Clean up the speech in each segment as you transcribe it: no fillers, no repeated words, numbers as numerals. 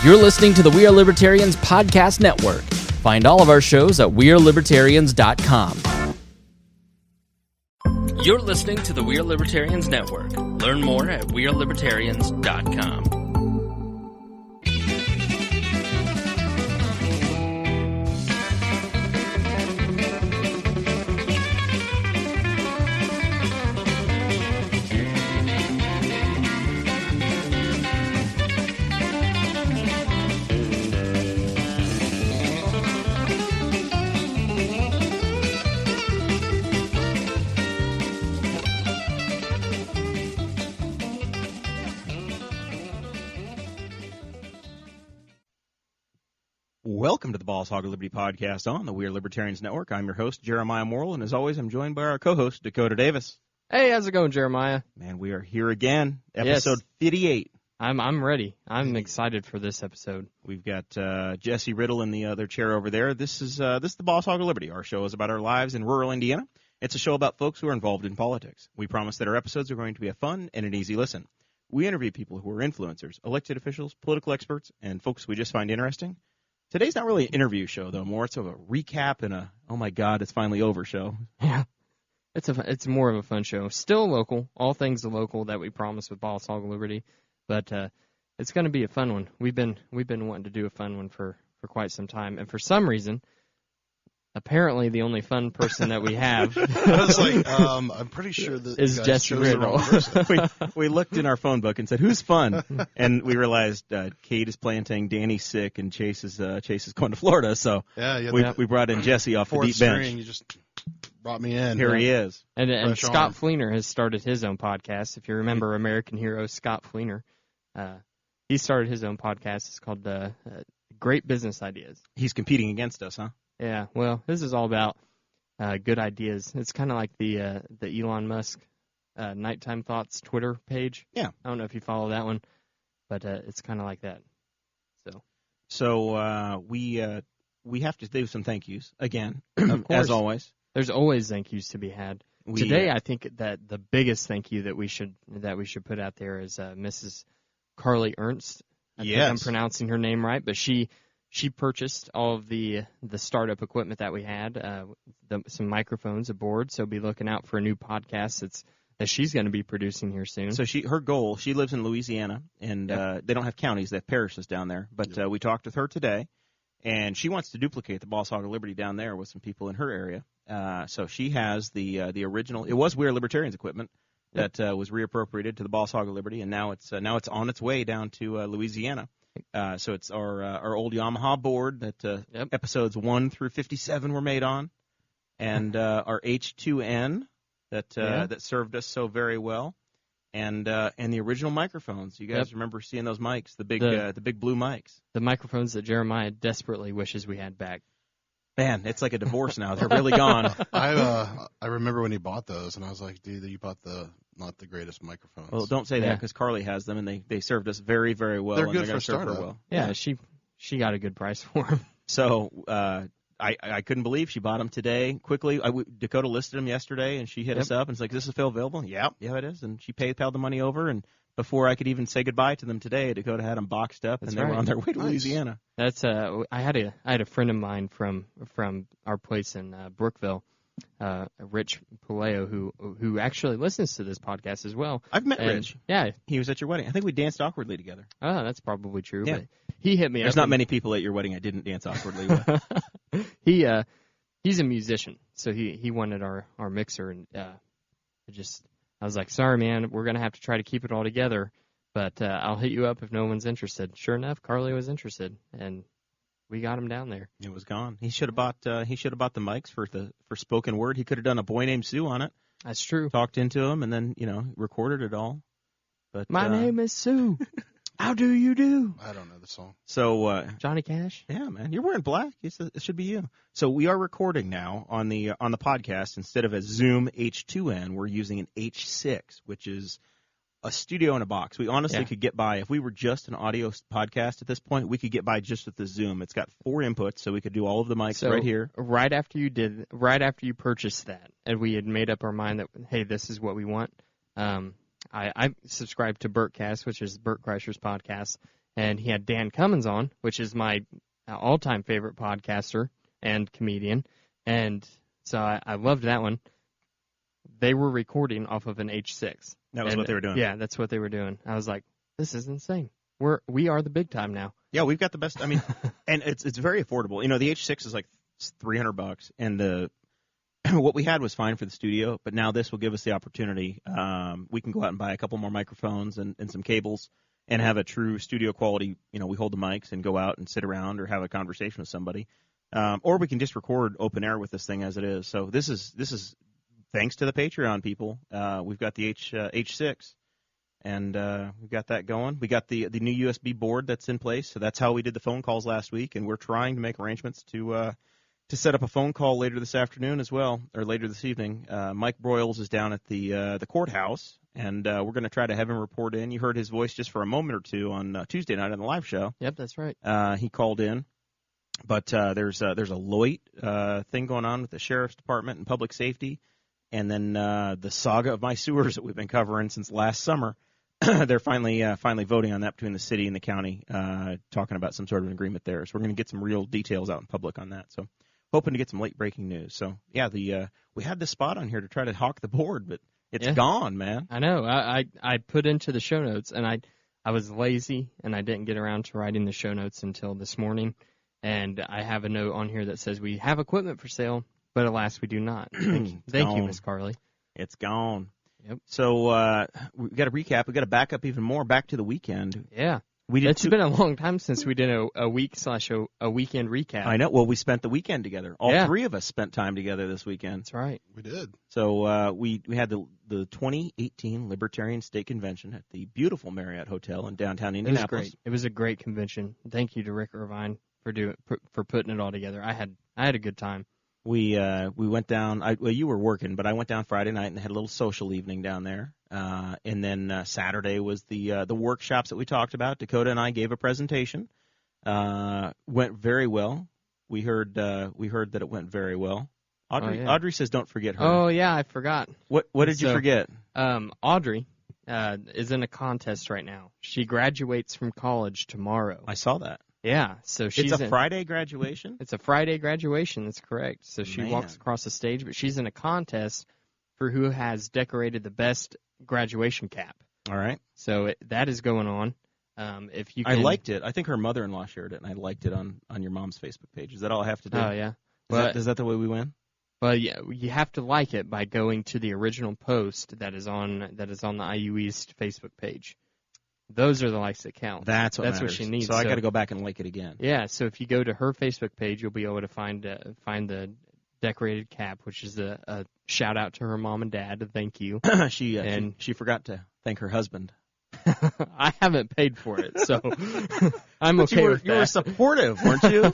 You're listening to the We Are Libertarians podcast network. Find all of our shows at wearelibertarians.com. You're listening to the We Are Libertarians network. Learn more at wearelibertarians.com. Welcome to the Boss Hog of Liberty podcast on the We Are Libertarians Network. I'm your host, Jeremiah Morrell, and as always, I'm joined by our co-host, Dakota Davis. Hey, how's it going, Jeremiah? Man, we are here again, episode 58. I'm ready. I'm excited for this episode. We've got Jesse Riddle in the other chair over there. This is the Boss Hog of Liberty. Our show is about our lives in rural Indiana. It's a show about folks who are involved in politics. We promise that our episodes are going to be a fun and an easy listen. We interview people who are influencers, elected officials, political experts, and folks we just find interesting. Today's not really an interview show, though. More it's of a recap and a, oh, my God, it's finally over show. Yeah, it's more of a fun show. Still local, all things local that we promise with Boss Hog of Liberty. But it's going to be a fun one. We've been wanting to do a fun one for quite some time. And for some reason, apparently the only fun person that we have I was like, I'm pretty sure that is Jesse Riddle. we looked in our phone book and said, who's fun? And we realized Kate is planting, Danny's sick, and Chase is going to Florida. So we brought in Jesse off the deep bench. You just brought me in. Here he is. And Scott Fleener has started his own podcast. If you remember American hero Scott Fleener, he started his own podcast. It's called Great Business Ideas. He's competing against us, huh? Yeah, well, this is all about good ideas. It's kind of like the Elon Musk Nighttime Thoughts Twitter page. Yeah. I don't know if you follow that one, but it's kind of like that. So we have to do some thank yous again, of course. As always. There's always thank yous to be had. Today, I think that the biggest thank you that we should put out there is Mrs. Carly Ernst. I think I'm pronouncing her name right, but she purchased all of the startup equipment that we had, some microphones, a board, so be looking out for a new podcast that she's going to be producing here soon. So her goal, she lives in Louisiana, and they don't have counties, they have parishes down there, but we talked with her today, and she wants to duplicate the Boss Hog of Liberty down there with some people in her area. So she has the original, it was We Are Libertarians equipment that was reappropriated to the Boss Hog of Liberty, and now it's on its way down to Louisiana. So it's our old Yamaha board that episodes 1 through 57 were made on, and our H2N that served us so very well, and the original microphones. You guys remember seeing those mics, the big blue mics, the microphones that Jeremiah desperately wishes we had back. Man, it's like a divorce now. They're really gone. I remember when he bought those, and I was like, dude, you bought not the greatest microphones. Well, don't say that, because Carly has them, and they served us very, very well. They're good for startup. Well. Yeah, she got a good price for them. So I couldn't believe she bought them today quickly. Dakota listed them yesterday, and she hit us up and was like, "Is this still available?" Yeah, it is. And she PayPal'd the money over, and before I could even say goodbye to them today, Dakota had them boxed up, and they were on their way to Louisiana. That's I had a friend of mine from our place in Brookville, Rich Paleo, who actually listens to this podcast as well. I've met Rich. Yeah, he was at your wedding. I think we danced awkwardly together. Oh, that's probably true. Yeah. But he hit me. There's not many people at your wedding I didn't dance awkwardly with. He's a musician, so he wanted our mixer, and I was like, sorry, man, we're going to have to try to keep it all together, but I'll hit you up if no one's interested. Sure enough, Carly was interested, and we got him down there. It was gone. He should have bought the mics for spoken word. He could have done A Boy Named Sue on it. That's true. Talked into him and then, recorded it all. But my name is Sue. How do you do? I don't know the song. So Johnny Cash? Yeah, man. You're wearing black. It should be you. So we are recording now on the podcast. Instead of a Zoom H2N, we're using an H6, which is a studio in a box. We honestly could get by, if we were just an audio podcast at this point, we could get by just with the Zoom. It's got 4 inputs, so we could do all of the mics right here. Right after you purchased that, and we had made up our mind that, hey, this is what we want, I subscribe to Bertcast, which is Bert Kreischer's podcast, and he had Dan Cummins on, which is my all-time favorite podcaster and comedian, and so I loved that one. They were recording off of an H6. That was what they were doing. Yeah, that's what they were doing. I was like, this is insane. We are the big time now. Yeah, we've got the best. I mean, and it's very affordable. You know, the H6 is like $300, and what we had was fine for the studio, but now this will give us the opportunity. We can go out and buy a couple more microphones and some cables and have a true studio quality. You know, we hold the mics and go out and sit around or have a conversation with somebody, or we can just record open air with this thing as it is. So this is thanks to the Patreon people. We've got the H6. And we've got that going. We got the new USB board that's in place, so that's how we did the phone calls last week. And we're trying to make arrangements to set up a phone call later this afternoon as well, or later this evening. Mike Broyles is down at the courthouse, and we're going to try to have him report in. You heard his voice just for a moment or two on Tuesday night on the live show. Yep, that's right. He called in, but there's a LOIT thing going on with the sheriff's department and public safety, and then the saga of my sewers that we've been covering since last summer. They're finally voting on that between the city and the county, talking about some sort of an agreement there. So we're going to get some real details out in public on that. So hoping to get some late breaking news. So yeah, we had this spot on here to try to hawk the board, but it's gone, man. I know. I put into the show notes, and I was lazy, and I didn't get around to writing the show notes until this morning. And I have a note on here that says we have equipment for sale, but alas, we do not. Thank you, Miss Carly. It's gone. Yep. So we got to recap. We got to back up even more, back to the weekend. Yeah. It's been a long time since we did a weekend recap. I know. Well, we spent the weekend together. All three of us spent time together this weekend. That's right. We did. So we had the 2018 Libertarian State Convention at the beautiful Marriott Hotel in downtown Indianapolis. It was great. It was a great convention. Thank you to Rick Irvine for putting it all together. I had a good time. We went down. You were working, but I went down Friday night and had a little social evening down there. And then Saturday was the workshops that we talked about. Dakota and I gave a presentation. Went very well. We heard that it went very well. Audrey says don't forget her. Oh yeah, I forgot. What did you forget? Audrey is in a contest right now. She graduates from college tomorrow. I saw that. Yeah, so she's It's a Friday graduation? It's a Friday graduation, that's correct. So she walks across the stage, but she's in a contest for who has decorated the best graduation cap. All right. So that is going on. If you can... I liked it. I think her mother-in-law shared it, and I liked it on your mom's Facebook page. Is that all I have to do? Oh, yeah. Is that the way we win? Well, yeah, you have to like it by going to the original post that is on the IU East Facebook page. Those are the likes that count. That's what she needs. So I got to go back and like it again. Yeah. So if you go to her Facebook page, you'll be able to find the decorated cap, which is a shout out to her mom and dad. Thank you. She forgot to thank her husband. I haven't paid for it, so I'm okay with that. You were supportive, weren't you?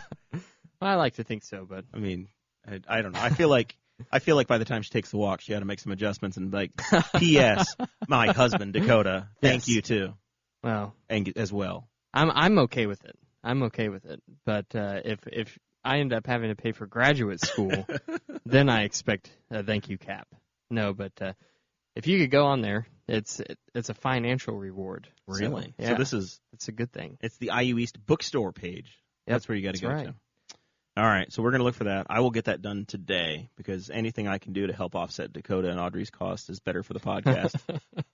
I like to think so, but I mean, I don't know. I feel like by the time she takes the walk, she had to make some adjustments and like, P.S. my husband Dakota, thank you too. Well, and as well. I'm okay with it. But if I end up having to pay for graduate school, then I expect a thank you cap. No, but if you could go on there, it's a financial reward. Really? So, yeah, so it's a good thing. It's the IU East bookstore page. Yep, that's where you got to go right. to. All right, so we're going to look for that. I will get that done today because anything I can do to help offset Dakota and Audrey's cost is better for the podcast.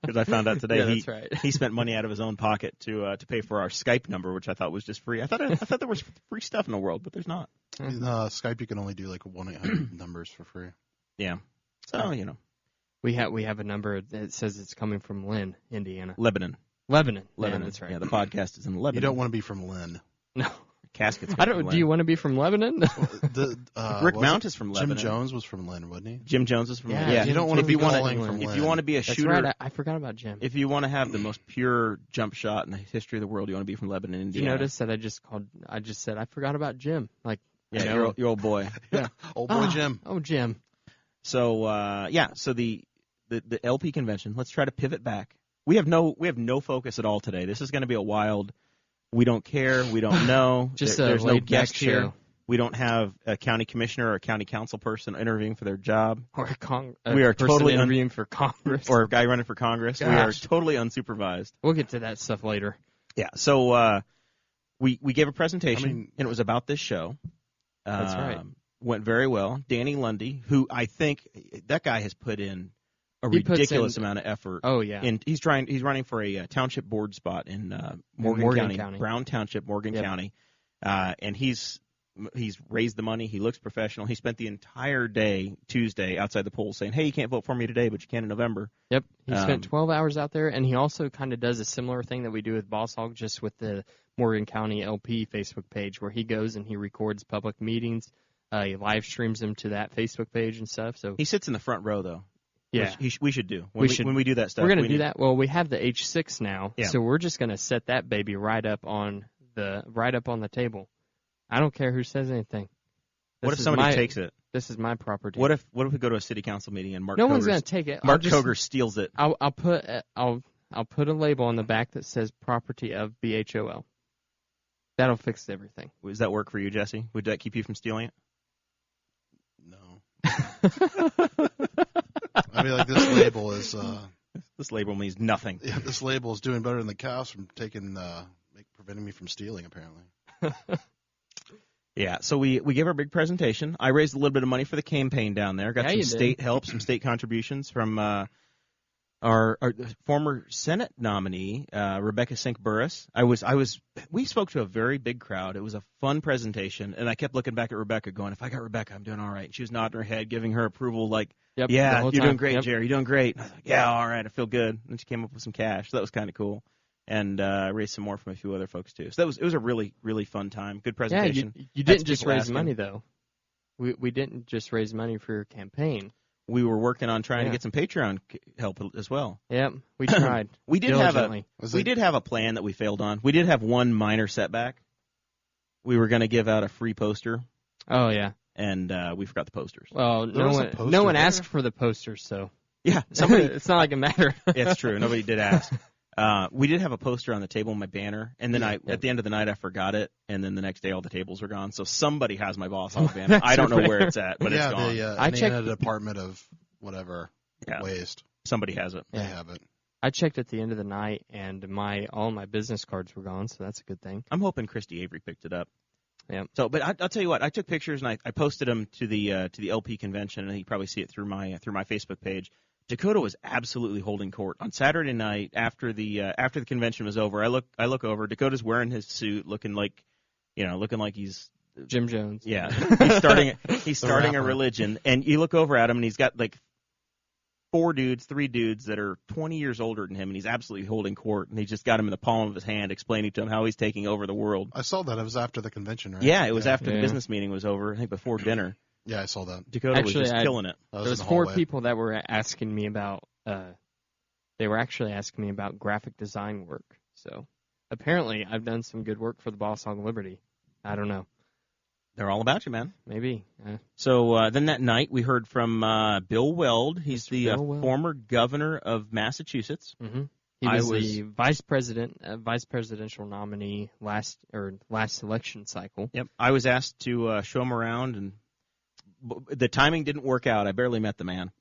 Because I found out today he spent money out of his own pocket to pay for our Skype number, which I thought was just free. I thought there was free stuff in the world, but there's not. Skype you can only do like 1-800 numbers for free. Yeah, so we have a number that says it's coming from Lynn, Indiana. Lebanon. Yeah, that's right. Yeah, the podcast is in Lebanon. You don't want to be from Lynn. No. Caskets. Do you want to be from Lebanon? Rick Mount is from Lebanon. Jim Jones was from Lynn, wasn't he? Jim Jones is from Lynn. Yeah. You don't want to be calling from Lynn. If you want to be a shooter, that's right. I forgot about Jim. If you want to have the most pure jump shot in the history of the world, you want to be from Lebanon, Indiana. Did you notice that I just said I forgot about Jim? Like, your old boy. Yeah, old boy Jim. Oh, Jim. So so the LP convention. Let's try to pivot back. We have no focus at all today. This is going to be a wild. We don't care. We don't know. There's no guest here. We don't have a county commissioner or a county council person interviewing for their job. Or we are totally interviewing for Congress. Or a guy running for Congress. Gosh. We are totally unsupervised. We'll get to that stuff later. Yeah. So We gave a presentation, and it was about this show. That's right. Went very well. Danny Lundy, who I think that guy has put in a ridiculous amount of effort. Oh yeah. And he's running for a township board spot in Morgan County, Brown Township, Morgan County. And he's raised the money. He looks professional. He spent the entire day Tuesday outside the polls saying, "Hey, you can't vote for me today, but you can in November." Yep. He spent 12 hours out there, and he also kind of does a similar thing that we do with Boss Hog, just with the Morgan County LP Facebook page, where he goes and he records public meetings. He live streams them to that Facebook page and stuff. So he sits in the front row, though. Yeah, we should do when we do that stuff. We're going to do that. Well, we have the H6 now, yeah. So we're just going to set that baby right up on the table. I don't care who says anything. What if somebody takes it? This is my property. What if we go to a city council meeting and Mark? No one's going to take it. Mark Koger steals it. I'll put a label on the back that says "property of BHOL." That'll fix everything. Does that work for you, Jesse? Would that keep you from stealing it? No. I mean, like, this label is. This label means nothing. Yeah, this label is doing better than the cows from preventing me from stealing, apparently. Yeah, so we gave our big presentation. I raised a little bit of money for the campaign down there. Got some state help, some state contributions from our former Senate nominee, Rebecca Sink-Burris. We spoke to a very big crowd. It was a fun presentation, and I kept looking back at Rebecca going, if I got Rebecca, I'm doing all right. She was nodding her head, giving her approval, like, yep, yeah, you're doing great, yep. Jerry, you're doing great. And I was like, yeah, all right, I feel good. And she came up with some cash, so that was kind of cool. And raised some more from a few other folks, too. So it was a really, really fun time. Good presentation. Yeah, you didn't just raise money, though. We didn't just raise money for your campaign. We were working on trying to get some Patreon help as well. Yep, we tried. We did have a plan that we failed on. We did have one minor setback. We were going to give out a free poster. Oh yeah, and we forgot the posters. Well, no one asked for the posters, so yeah, somebody. It's not like it mattered. It's true. Nobody did ask. We did have a poster on the table in my banner, and then at the end of the night I forgot it, and then the next day all the tables were gone. So somebody has my Boss Hog banner. I don't know where it's at, but it's gone. I checked the Department of whatever waste. Somebody has it. They have it. I checked at the end of the night, and all my business cards were gone, so that's a good thing. I'm hoping Christy Avery picked it up. Yeah. So, but I'll tell you what, I took pictures and I posted them to the LP convention, and you probably see it through my Facebook page. Dakota was absolutely holding court on Saturday night after the convention was over. I look over. Dakota's wearing his suit, looking like he's Jim Jones. Yeah, he's starting a religion, and you look over at him, and he's got like 3 dudes that are 20 years older than him, and he's absolutely holding court, and he just got him in the palm of his hand, explaining to him how he's taking over the world. I saw that. It was after the convention, right? Yeah, it was after the business meeting was over. I think before dinner. Yeah, I saw that. Dakota was just killing it. There was 4 people that were asking me about. They were actually asking me about graphic design work. So apparently, I've done some good work for the Boss Hog Liberty. I don't know. They're all about you, man. Maybe. So then that night, we heard from Bill Weld. He's the former governor of Massachusetts. Mm-hmm. He was the vice presidential nominee last election cycle. Yep. I was asked to show him around, and the timing didn't work out. I barely met the man.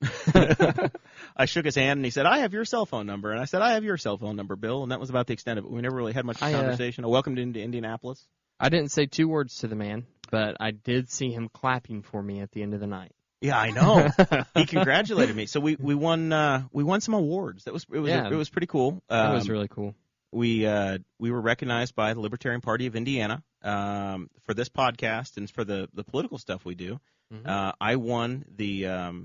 I shook his hand, and he said, "I have your cell phone number." And I said, "I have your cell phone number, Bill." And that was about the extent of it. We never really had much conversation. Welcome to Indianapolis. I didn't say 2 words to the man, but I did see him clapping for me at the end of the night. Yeah, I know. He congratulated me. So we won some awards. It was pretty cool. It was really cool. We were recognized by the Libertarian Party of Indiana for this podcast and for the political stuff we do. Mm-hmm. I won the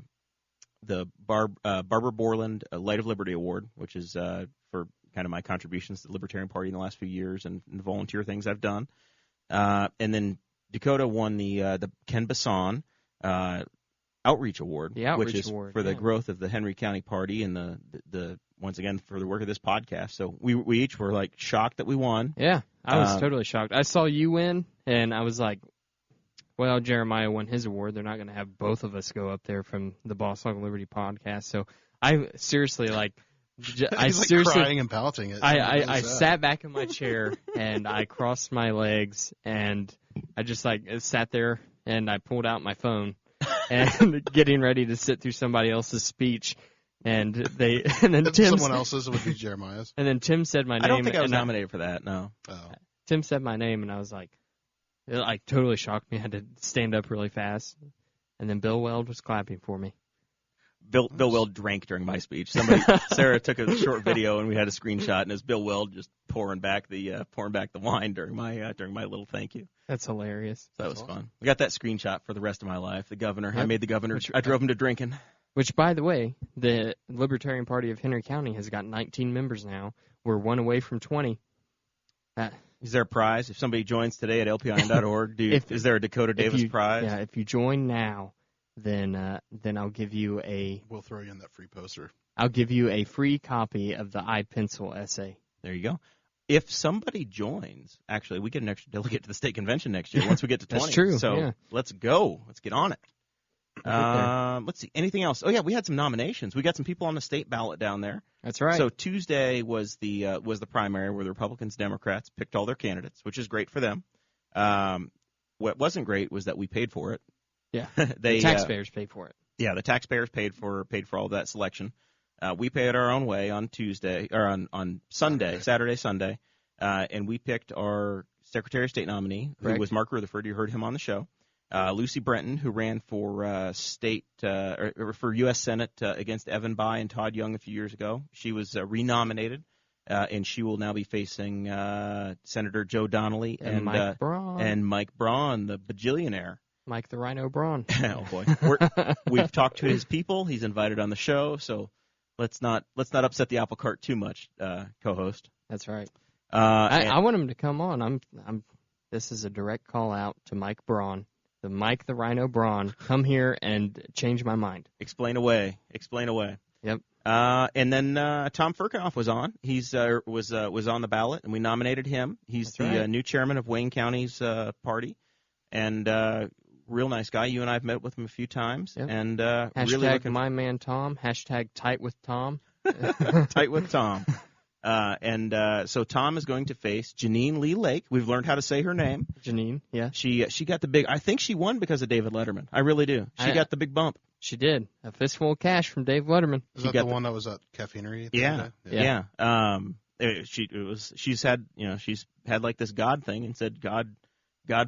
Barbara Borland Light of Liberty Award, which is for kind of my contributions to the Libertarian Party in the last few years and volunteer things I've done. And then Dakota won the Ken Bassan Outreach Award, which is for the growth of the Henry County Party and the once again for the work of this podcast. So we each were like shocked that we won. Yeah, I was totally shocked. I saw you win, and I was like, well, Jeremiah won his award. They're not going to have both of us go up there from the Boss Hog Liberty podcast. So I seriously He's crying and pouting. I sat back in my chair and I crossed my legs and I just sat there and I pulled out my phone and getting ready to sit through somebody else's speech. And then Tim, someone else's would be Jeremiah's. And then Tim said my name. I don't think I was nominated for that. No. Oh. Tim said my name, and I was like, it like totally shocked me. I had to stand up really fast, and then Bill Weld was clapping for me. Bill Weld drank during my speech. Sarah took a short video, and we had a screenshot, and it was Bill Weld just pouring back the wine during my little thank you. That's hilarious. So that was fun. We got that screenshot for the rest of my life. The governor, I made the governor. I drove him to drinking. Which, by the way, the Libertarian Party of Henry County has got 19 members now. We're one away from 20. Is there a prize if somebody joins today at lpin.org? Is there a Dakota Davis prize? Yeah, if you join now, then I'll give you We'll throw you in that free poster. I'll give you a free copy of the iPencil essay. There you go. If somebody joins, actually, we get an extra delegate to the state convention next year once we get to 20. That's true. So let's go. Let's get on it. Let's see. Anything else? Oh yeah, we had some nominations. We got some people on the state ballot down there. That's right. So Tuesday was the primary where the Republicans, Democrats picked all their candidates, which is great for them. What wasn't great was that we paid for it. Yeah, the taxpayers paid for it. Yeah, the taxpayers paid for all of that selection. We paid our own way on Tuesday or on Sunday, Saturday, Sunday, and we picked our Secretary of State nominee, who was Mark Rutherford. You heard him on the show. Lucy Brenton, who ran for for U.S. Senate against Evan Bayh and Todd Young a few years ago. She was renominated, and she will now be facing Senator Joe Donnelly and Mike Braun. And Mike Braun, the bajillionaire. Mike the Rhino Braun. Oh boy, we've talked to his people. He's invited on the show, so let's not upset the apple cart too much, co-host. That's right. I want him to come on. This is a direct call out to Mike Braun. The Mike the Rhino Braun, come here and change my mind. Explain away. Yep. And then Tom Furkinoff was on. He's was on the ballot, and we nominated him. He's new chairman of Wayne County's party, and real nice guy. You and I have met with him a few times. Yep. And hashtag my man Tom. Hashtag tight with Tom. Tight with Tom. So Tom is going to face Janine Lee Lake. We've learned how to say her name. Janine, yeah. She got the big. I think she won because of David Letterman. I really do. She got the big bump. She did. A fistful of cash from Dave Letterman. Is that the one that was at Caffeinery? Yeah. She's had like this God thing and said God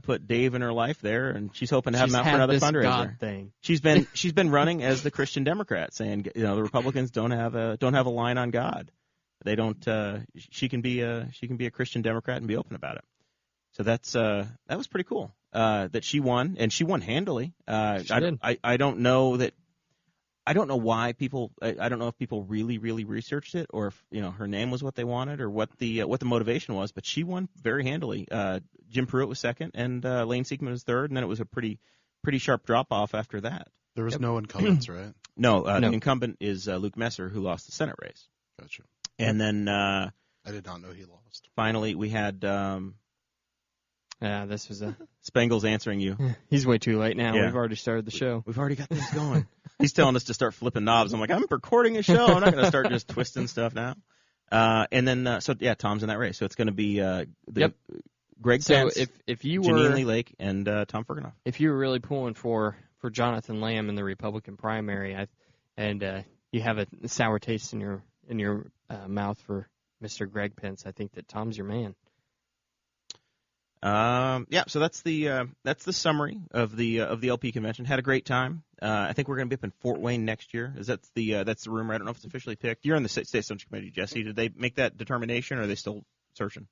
put Dave in her life there, and she's hoping to have him out for another fundraiser. God thing. She's been running as the Christian Democrat, saying the Republicans don't have a line on God. They don't. She can be a Christian Democrat and be open about it. So that was pretty cool. That she won, and she won handily. She did. I don't know that. I don't know why people. I don't know if people really researched it, or if her name was what they wanted, or what the motivation was. But she won very handily. Jim Pruitt was second, and Lane Siekman was third, and then it was a pretty sharp drop off after that. There was no incumbents, right? No, the incumbent is Luke Messer, who lost the Senate race. Gotcha. And then I did not know he lost. Finally, we had this was Spangle's answering you. He's way too late now. Yeah. We've already started the show. We've already got things going. He's telling us to start flipping knobs. I'm like, I'm recording a show. I'm not going to start just twisting stuff now. And then Tom's in that race. So it's going to be Greg Pence, if you Janine Lee Lake, and Tom Furkinoff. If you were really pulling for Jonathan Lamb in the Republican primary, and you have a sour taste in your mouth for Mr. Greg Pence, I think that Tom's your man. So that's the summary of the LP convention. Had a great time. I think we're going to be up in Fort Wayne next year. That's the rumor. I don't know if it's officially picked. You're on the State Central Committee, Jesse. Did they make that determination, or are they still searching?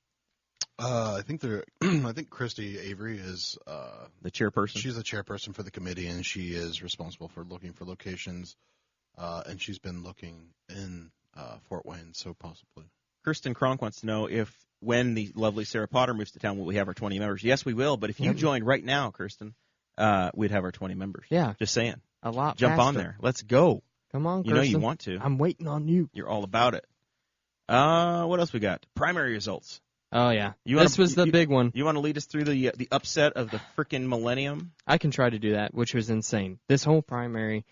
I think I think Christy Avery is the chairperson. She's the chairperson for the committee, and she is responsible for looking for locations. And she's been looking in Fort Wayne, so possibly. Kirsten Kronk wants to know when the lovely Sarah Potter moves to town, will we have our 20 members? Yes, we will. But if you join right now, Kirsten, we'd have our 20 members. Yeah. Just saying. A lot Jump faster. on there. Let's go. Come on, Kirsten. You know you want to. I'm waiting on you. You're all about it. What else we got? Primary results. Oh, yeah. This was the big one. You want to lead us through the upset of the frickin' millennium? I can try to do that, which was insane. This whole primary,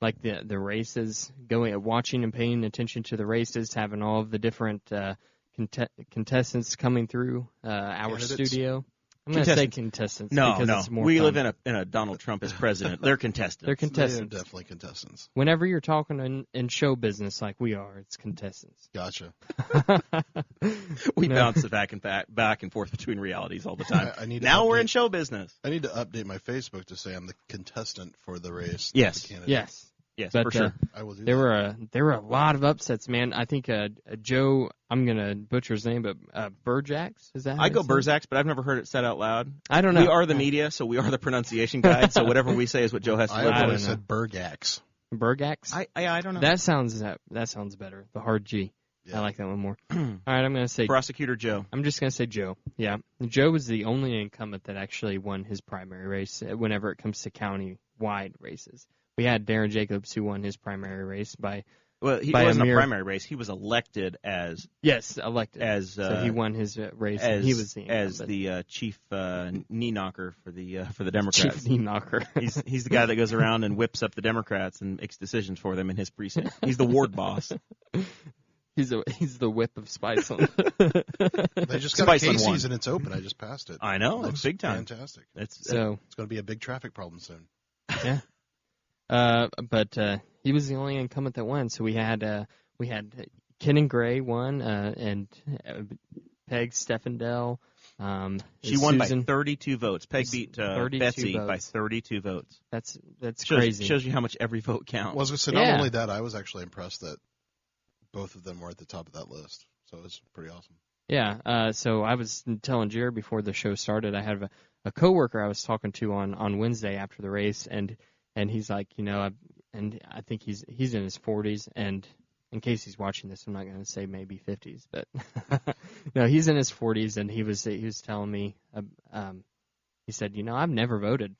like the races, watching and paying attention to the races, having all of the different contestants coming through our studio. I'm going to say contestants. No. It's more we fun. live in a Donald Trump as president. They're contestants. They're contestants. They're definitely contestants. Whenever you're talking in show business like we are, it's contestants. Gotcha. We bounce it back and forth between realities all the time. Now we're in show business. I need to update my Facebook to say I'm the contestant for the race. Yes. The candidate. Yes, but, for sure. I will do there that. were a lot of upsets, man. I think Joe, I'm gonna butcher his name, but Burjax, is that? I go Burzax, but I've never heard it said out loud. I don't know. We are the media, so we are the pronunciation guide. So whatever we say is what Joe has to live I with. always said Burgax. Burgax. I don't know. That sounds better. The hard G. Yeah. I like that one more. All right, I'm gonna say Prosecutor Joe. I'm just gonna say Joe. Yeah, Joe was the only incumbent that actually won his primary race. Whenever it comes to county-wide races. We had Darren Jacobs, who won his primary race by. Well, he by wasn't a primary race. He was elected as. Yes, elected. So he won his race. As, and he was the chief knee knocker for the Democrats. Chief knee knocker. he's the guy that goes around and whips up the Democrats and makes decisions for them in his precinct. He's the ward boss. He's the whip of Spiceland. They just got Casey's and it's open. I just passed it. I know. It's big time. Fantastic. It's going to be a big traffic problem soon. Yeah. But he was the only incumbent that won. So we had Ken and Gray won, and Peg Steffendell. She won Susan, by 32 votes. Peg beat Betsy votes. by 32 votes. That's crazy. Shows you how much every vote counts. Well, I was going to say, not only that, I was actually impressed that both of them were at the top of that list. So it's pretty awesome. Yeah. So I was telling Jared before the show started, I have a coworker I was talking to on Wednesday after the race, and he's like, and I think he's in his 40s, and in case he's watching this, I'm not going to say maybe 50s, but no, he's in his 40s, and he was telling me, he said, I've never voted.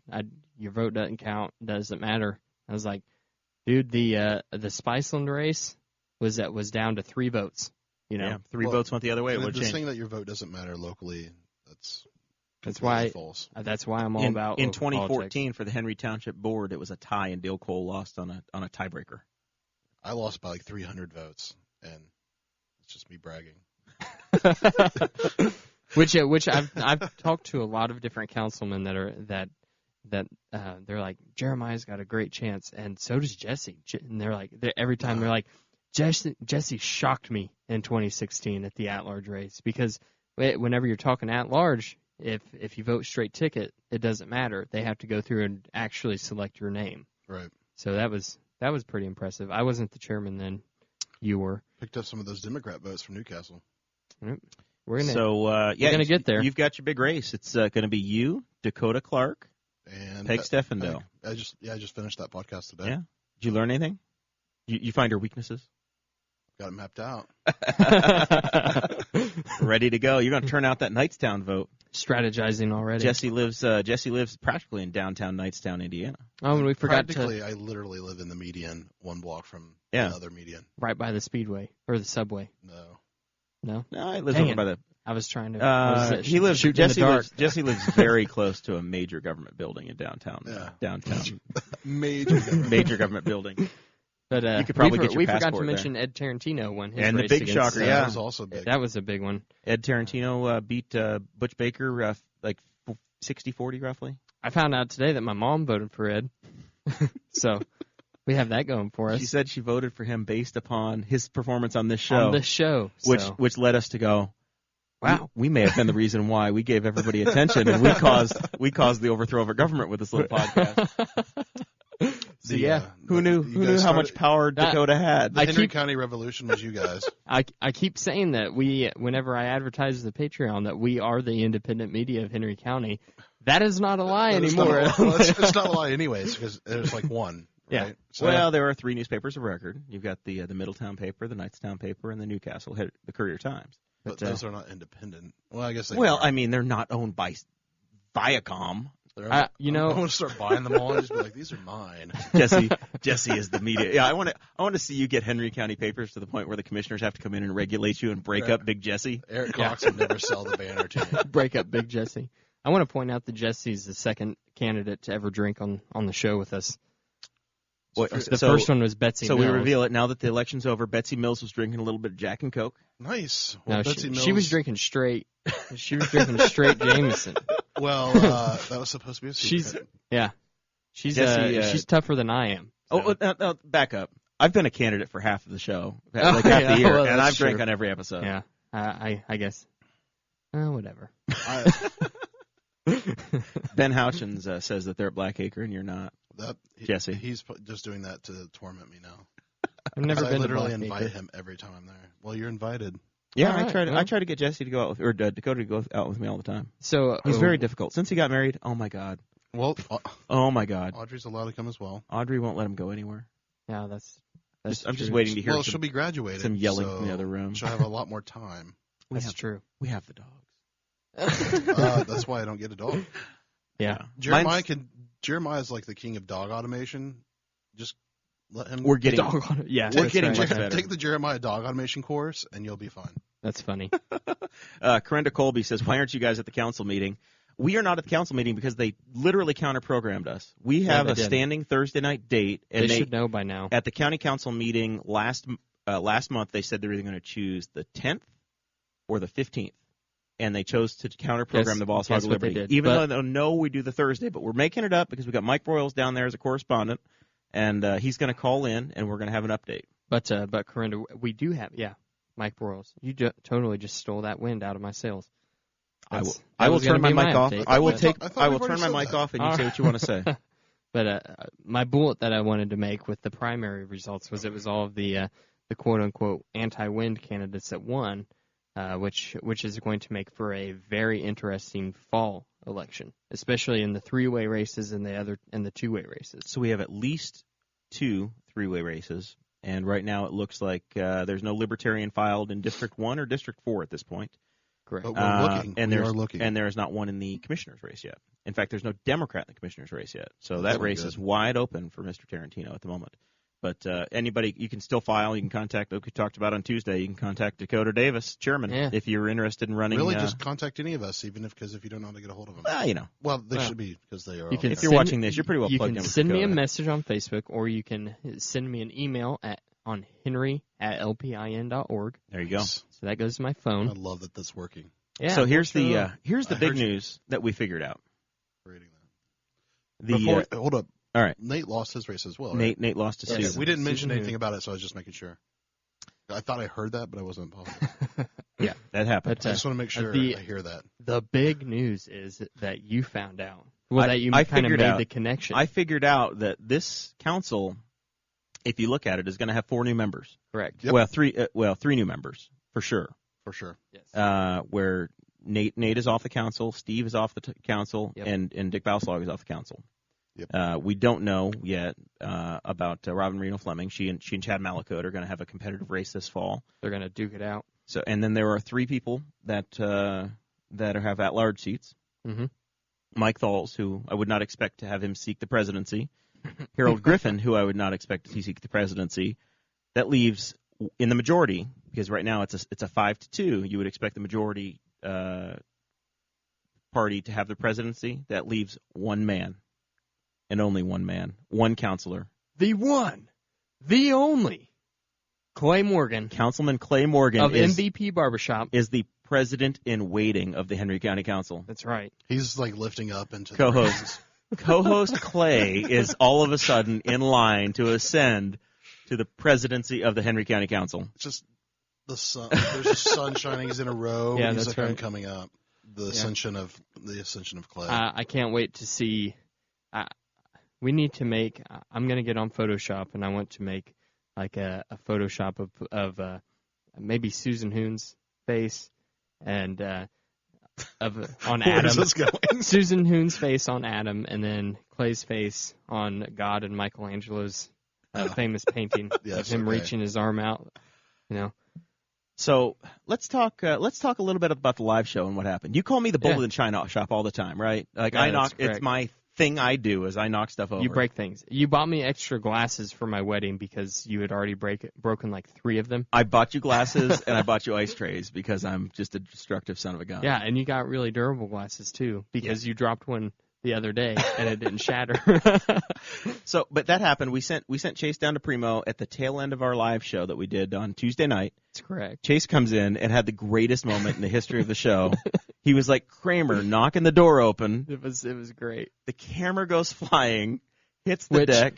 Your vote doesn't count, doesn't matter. I was like, dude, the Spiceland race was down to 3 votes. Yeah, 3 votes went the other way. The thing that your vote doesn't matter locally, that's why false. That's why I'm all about in 2014 politics. For the Henry Township Board, it was a tie, and Dale Cole lost on a tiebreaker. I lost by like 300 votes, and it's just me bragging. Which I've talked to a lot of different councilmen that they're like, Jeremiah's got a great chance, and so does Jesse. And they're like, every time they're like, Jesse shocked me in 2016 at the at-large race, because whenever you're talking at-large, if you vote straight ticket, it doesn't matter. They have to go through and actually select your name. Right. So that was pretty impressive. I wasn't the chairman then. You were. Picked up some of those Democrat votes from Newcastle. We're gonna get there. You've got your big race. It's going to be you, Dakota Clark, and Peg Steffendell. I just finished that podcast today. Yeah. Did you learn anything? You find her weaknesses? Got it mapped out. Ready to go. You're going to turn out that Knightstown vote. Strategizing already. Jesse lives practically in downtown Knightstown, Indiana. Oh, and we forgot I literally live in the median, 1 block from another median. Right by the speedway or the subway. No, I live over by the. I was trying to. Jesse lives very close to a major government building in downtown. Yeah. Downtown. Major government building. But you could probably get your we passport forgot to mention there. Ed Tarantino won his and race the big shocker, that was also big. That was a big one. Ed Tarantino beat Butch Baker like 60-40 roughly. I found out today that my mom voted for Ed, so we have that going for us. She said she voted for him based upon his performance on this show. Which led us to go, wow, we may have been the reason why we gave everybody attention, and we caused the overthrow of our government with this little podcast. So who knew how much power Dakota had? The Henry County Revolution was you guys. I keep saying that whenever I advertise the Patreon, that we are the independent media of Henry County. That is not a lie anymore. It's not a lie anyways, because there's like one. Yeah. Right? So, well, there are 3 newspapers of record. You've got the Middletown paper, the Knightstown paper, and the Newcastle, the Courier Times. But those are not independent. Well, I guess they Well, are. I mean, they're not owned by Viacom. I want to start buying them all and just be like, these are mine. Jesse is the media. Yeah, I want to see you get Henry County papers to the point where the commissioners have to come in and regulate you and break up Big Jesse. Eric Cox would never sell the banner to you. Break up Big Jesse. I want to point out that Jesse's the second candidate to ever drink on the show with us. The first one was Betsy Mills. So we reveal it now that the election's over. Betsy Mills was drinking a little bit of Jack and Coke. Nice. Well, no, she was drinking straight. She was drinking straight Jameson. Well, that was supposed to be a secret. She's Jesse, she's tougher than I am. So. No, back up. I've been a candidate for half of the show, half the year, and I've drank on every episode. Yeah, I guess. Whatever. Ben Houchins says that they're at Blackacre and you're not. Jesse. He's just doing that to torment me now. I've never been to Blackacre. I literally invite him every time I'm there. Well, you're invited. Yeah, I try to get Jesse to go out with, or Dakota to go out with me all the time. So he's very difficult. Since he got married, oh my God. Well, oh my God. Audrey's allowed to come as well. Audrey won't let him go anywhere. Yeah, that's I'm just waiting to hear. Well, she'll be graduated. Some yelling from the other room. She'll have a lot more time. That's true. We have the dogs. That's why I don't get a dog. Yeah. Jeremiah's like the king of dog automation. Just let him. We're getting much better. Take the Jeremiah dog automation course, and you'll be fine. That's funny. Corenda Colby says, "Why aren't you guys at the council meeting?" We are not at the council meeting because they literally counter-programmed us. We have a standing Thursday night date, and they should know by now. At the county council meeting last month, they said they were going to choose the 10th or the 15th. And they chose to counter-program the Boss Hog of Liberty. Even though they know we do the Thursday, but we're making it up because we got Mike Broyles down there as a correspondent, and he's going to call in, and we're going to have an update. But Corenda, we do have, Mike Broyles. You totally just stole that wind out of my sails. I will turn my mic off. I will turn my mic off, and you say what you want to say. But my bullet that I wanted to make with the primary results was it was all of the quote-unquote anti-wind candidates that won. Which is going to make for a very interesting fall election, especially in the three-way races and the two-way races. So we have at least 2 three-way races, and right now it looks like there's no Libertarian filed in District 1 or District 4 at this point. Correct. But we're looking. We are looking. And there is not one in the commissioner's race yet. In fact, there's no Democrat in the commissioner's race yet. So that race is wide open for Mr. Tarantino at the moment. But anybody, you can still file. You can contact, like we talked about on Tuesday, you can contact Dakota Davis, chairman, if you're interested in running. Really, just contact any of us, because if you don't know how to get a hold of them. Well, they should be, because they are. If you're watching this, you're pretty well plugged in. You can send me a message on Facebook, or you can send me an email on henry@lpin.org. There you go. So that goes to my phone. I love that that's working. Yeah, so here's the big news that we figured out. Hold up. All right. Nate lost his race as well. Right? Nate lost to Sue. We didn't mention anything about it, so I was just making sure. I thought I heard that, but I wasn't positive. Yeah, that happened. I just want to make sure I hear that. The big news is that you found out. Well, that you kind of made the connection. I figured out that this council, if you look at it, is going to have 4 new members. Correct. Yep. Well, 3 new members for sure. For sure. Yes. Where Nate is off the council, Steve is off the council, and Dick Bauslag is off the council. Yep. We don't know yet about Robin Reno Fleming. She and Chad Malakot are going to have a competitive race this fall. They're going to duke it out. So, and then there are 3 people that have at-large seats. Mm-hmm. Mike Thalls, who I would not expect to have him seek the presidency. Harold Griffin, who I would not expect to seek the presidency. That leaves in the majority, because right now it's a 5-2. You would expect the majority party to have the presidency. That leaves one man. And only one man, one counselor. The one, the only, Clay Morgan. Councilman Clay Morgan of MVP Barbershop is the president in waiting of the Henry County Council. That's right. He's like lifting up into co-host. Co-host Clay is all of a sudden in line to ascend to the presidency of the Henry County Council. It's just the sun. There's a sun shining. He's in a row. Yeah, he's that's like, right. I'm coming up. The ascension of Clay. I can't wait to see. We need to make. I'm going to get on Photoshop, and I want to make like a Photoshop of maybe Susan Hoon's face and on Adam. Where is this going? Susan Hoon's face on Adam, and then Clay's face on God and Michelangelo's famous painting of him reaching his arm out. So let's talk a little bit about the live show and what happened. You call me the bull in the china shop all the time, right? Like I knock. It's my thing I do is I knock stuff over. You break things. You bought me extra glasses for my wedding because you had already broken like 3 of them. I bought you glasses and I bought you ice trays because I'm just a destructive son of a gun. Yeah, and you got really durable glasses too because you dropped one the other day, and it didn't shatter. So, but that happened. We sent Chase down to Primo at the tail end of our live show that we did on Tuesday night. That's correct. Chase comes in and had the greatest moment in the history of the show. He was like Kramer knocking the door open. It was great. The camera goes flying, hits the deck.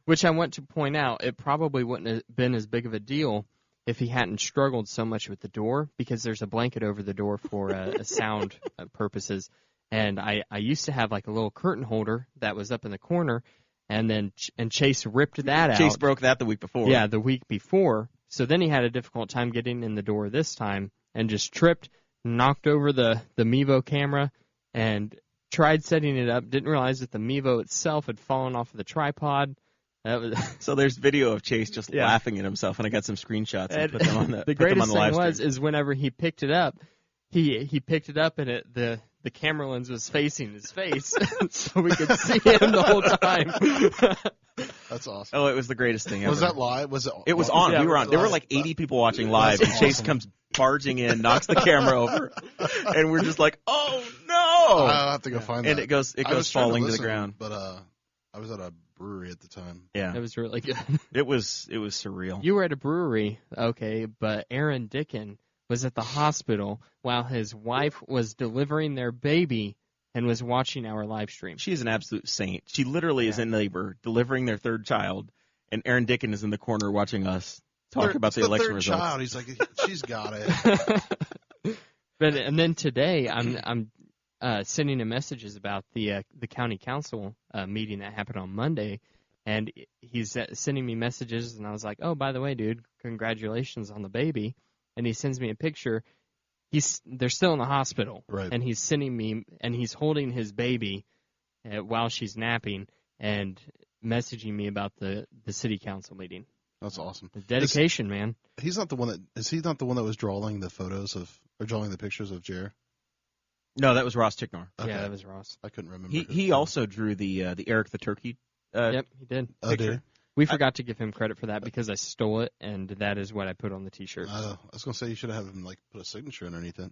Which I want to point out, it probably wouldn't have been as big of a deal if he hadn't struggled so much with the door, because there's a blanket over the door for sound purposes. And I used to have like a little curtain holder that was up in the corner, and Chase ripped that out. Chase broke that the week before. Yeah, the week before. So then he had a difficult time getting in the door this time, and just tripped, knocked over the Mevo camera, and tried setting it up. Didn't realize that the Mevo itself had fallen off of the tripod. So there's video of Chase just laughing at himself, and I got some screenshots and put them on the greatest thing is whenever he picked it up, he picked it up and the camera lens was facing his face, so we could see him the whole time. That's awesome. Oh, it was the greatest thing ever. Was that live? Was it? It was on. Yeah, we were on. There were like 80 people watching live, and Chase comes barging in, knocks the camera over, and we're just like, "Oh no!" I'll have to go find that. And it goes falling to the ground. But I was at a brewery at the time. Yeah, it was really good. It was surreal. You were at a brewery, okay, but Aaron Dicken was at the hospital while his wife was delivering their baby and was watching our live stream. She's an absolute saint. She literally is in labor, delivering their third child, and Aaron Dicken is in the corner watching us talk about the election results. Child. He's like, she's got it. And then today, I'm sending him messages about the county council meeting that happened on Monday, and he's sending me messages, and I was like, oh, by the way, dude, congratulations on the baby. And he sends me a picture. They're still in the hospital, right? And he's sending me, and he's holding his baby while she's napping, and messaging me about the city council meeting. That's awesome. The dedication, man. He's not the one that is. He not the one that was drawing the photos or drawing the pictures of Jer? No, that was Ross Ticknor. Okay. Yeah, that was Ross. I couldn't remember. He also drew the Eric the Turkey. Yep, he did. Oh, did. We forgot to give him credit for that because I stole it, and that is what I put on the T-shirt. I was going to say you should have him put a signature underneath it.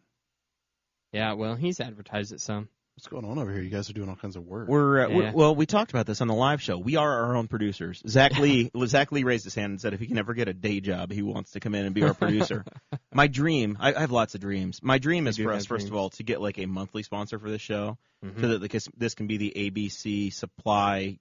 Yeah, well, he's advertised it some. What's going on over here? You guys are doing all kinds of work. Well, we talked about this on the live show. We are our own producers. Zach Lee raised his hand and said if he can ever get a day job, he wants to come in and be our producer. My dream, I have lots of dreams. My dream is for us, first of all, to get like a monthly sponsor for this show, so that this can be the ABC Supply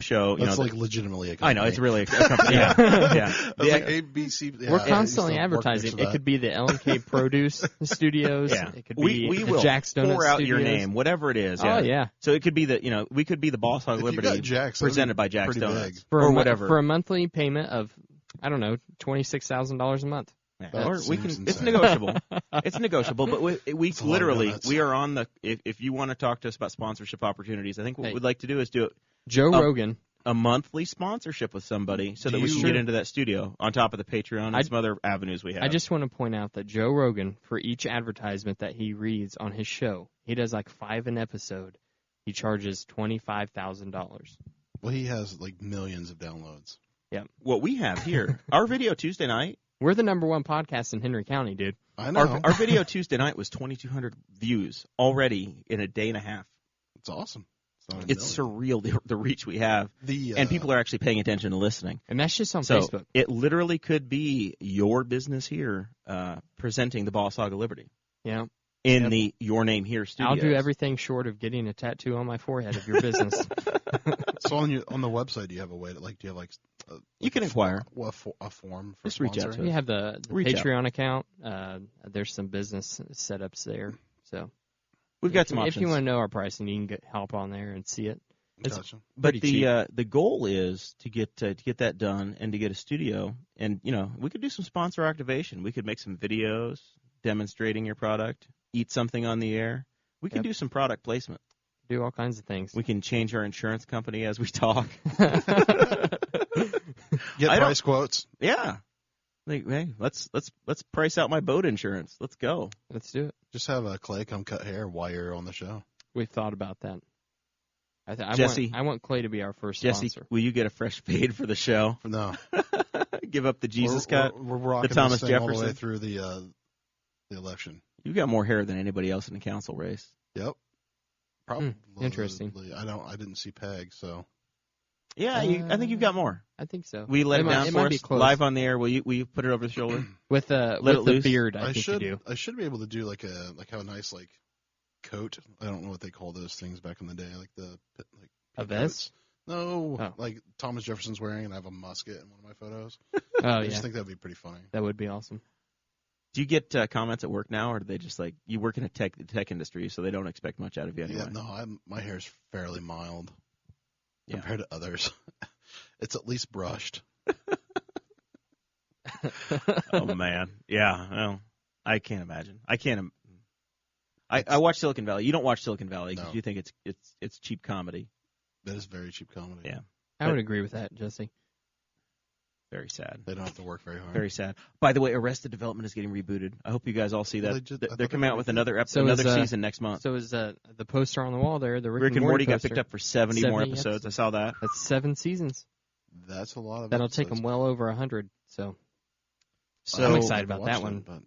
show. That's like legitimately a company. I know, it's really a company. Yeah. That's like ABC. Yeah, we're constantly advertising. It could be the L&K Produce Studios. Yeah. It could be we will Jack's Donut pour out Studios. your name, whatever it is. Yeah. Oh, yeah. So it could be we could be the Boss Hog Liberty presented by Jack's Donuts. Or whatever. For a monthly payment of, I don't know, $26,000 a month. Or it's negotiable. It's negotiable, but we literally, we are on the, if you want to talk to us about sponsorship opportunities, I think what we'd like to do is do it. Joe Rogan. A monthly sponsorship with somebody so that we can get into that studio on top of the Patreon and some other avenues we have. I just want to point out that Joe Rogan, for each advertisement that he reads on his show, he does like 5 an episode. He charges $25,000. Well, he has like millions of downloads. Yeah. What we have here, our video Tuesday night. We're the #1 podcast in Henry County, dude. I know. Our video Tuesday night was 2,200 views already in a day and a half. It's awesome. It's surreal, the reach we have. And people are actually paying attention and listening. And that's just on Facebook. It literally could be your business here presenting the Boss Hog of Liberty. Yeah. In the Your Name Here studios. I'll do everything short of getting a tattoo on my forehead of your business. So on the website, do you have a way to do you have you can inquire a form for just reach out to us. You have the Patreon account. There's some business setups there. So we've got some options. If you want to know our pricing, you can get help on there and see it. Gotcha. But the goal is to get that done and to get a studio, and we could do some sponsor activation. We could make some videos demonstrating your product, eat something on the air. We can do some product placement. Do all kinds of things. We can change our insurance company as we talk. Get price quotes. Yeah. Like, hey, let's price out my boat insurance. Let's go. Let's do it. Just have Clay come cut hair while you're on the show. We've thought about that. Jesse, I want Clay to be our first Jesse, sponsor. will you get a fresh fade for the show? No. Give up the Jesus cut. We're rocking the Thomas this thing Jefferson all the way through the election. You've got more hair than anybody else in the council race. Yep. Probably. Interesting. I didn't see Peg, so. Yeah, I think you've got more. I think so. We let it down for us live on the air. Will you put it over the shoulder? with the beard, I think should, you do. I should be able to do have a nice coat. I don't know what they call those things back in the day, a vest. No, like Thomas Jefferson's wearing, and I have a musket in one of my photos. I just think that'd be pretty funny. That would be awesome. Do you get comments at work now, or do they just you work in the tech industry, so they don't expect much out of you anyway? Yeah, no, my hair's fairly mild compared to others. It's at least brushed. Oh man, yeah. Well, I can't imagine. I watch Silicon Valley. You don't watch Silicon Valley because you think it's cheap comedy. That is very cheap comedy. Yeah, I would agree with that, Jesse. Very sad. They don't have to work very hard. Very sad. By the way, Arrested Development is getting rebooted. I hope you guys all see that. They're coming out with another season next month. So is the poster on the wall there? The Rick and Morty got picked up for 70 more episodes. I saw that. That's 7 seasons. That's a lot of. That'll episodes. take them well over 100. So I'm excited about that one. But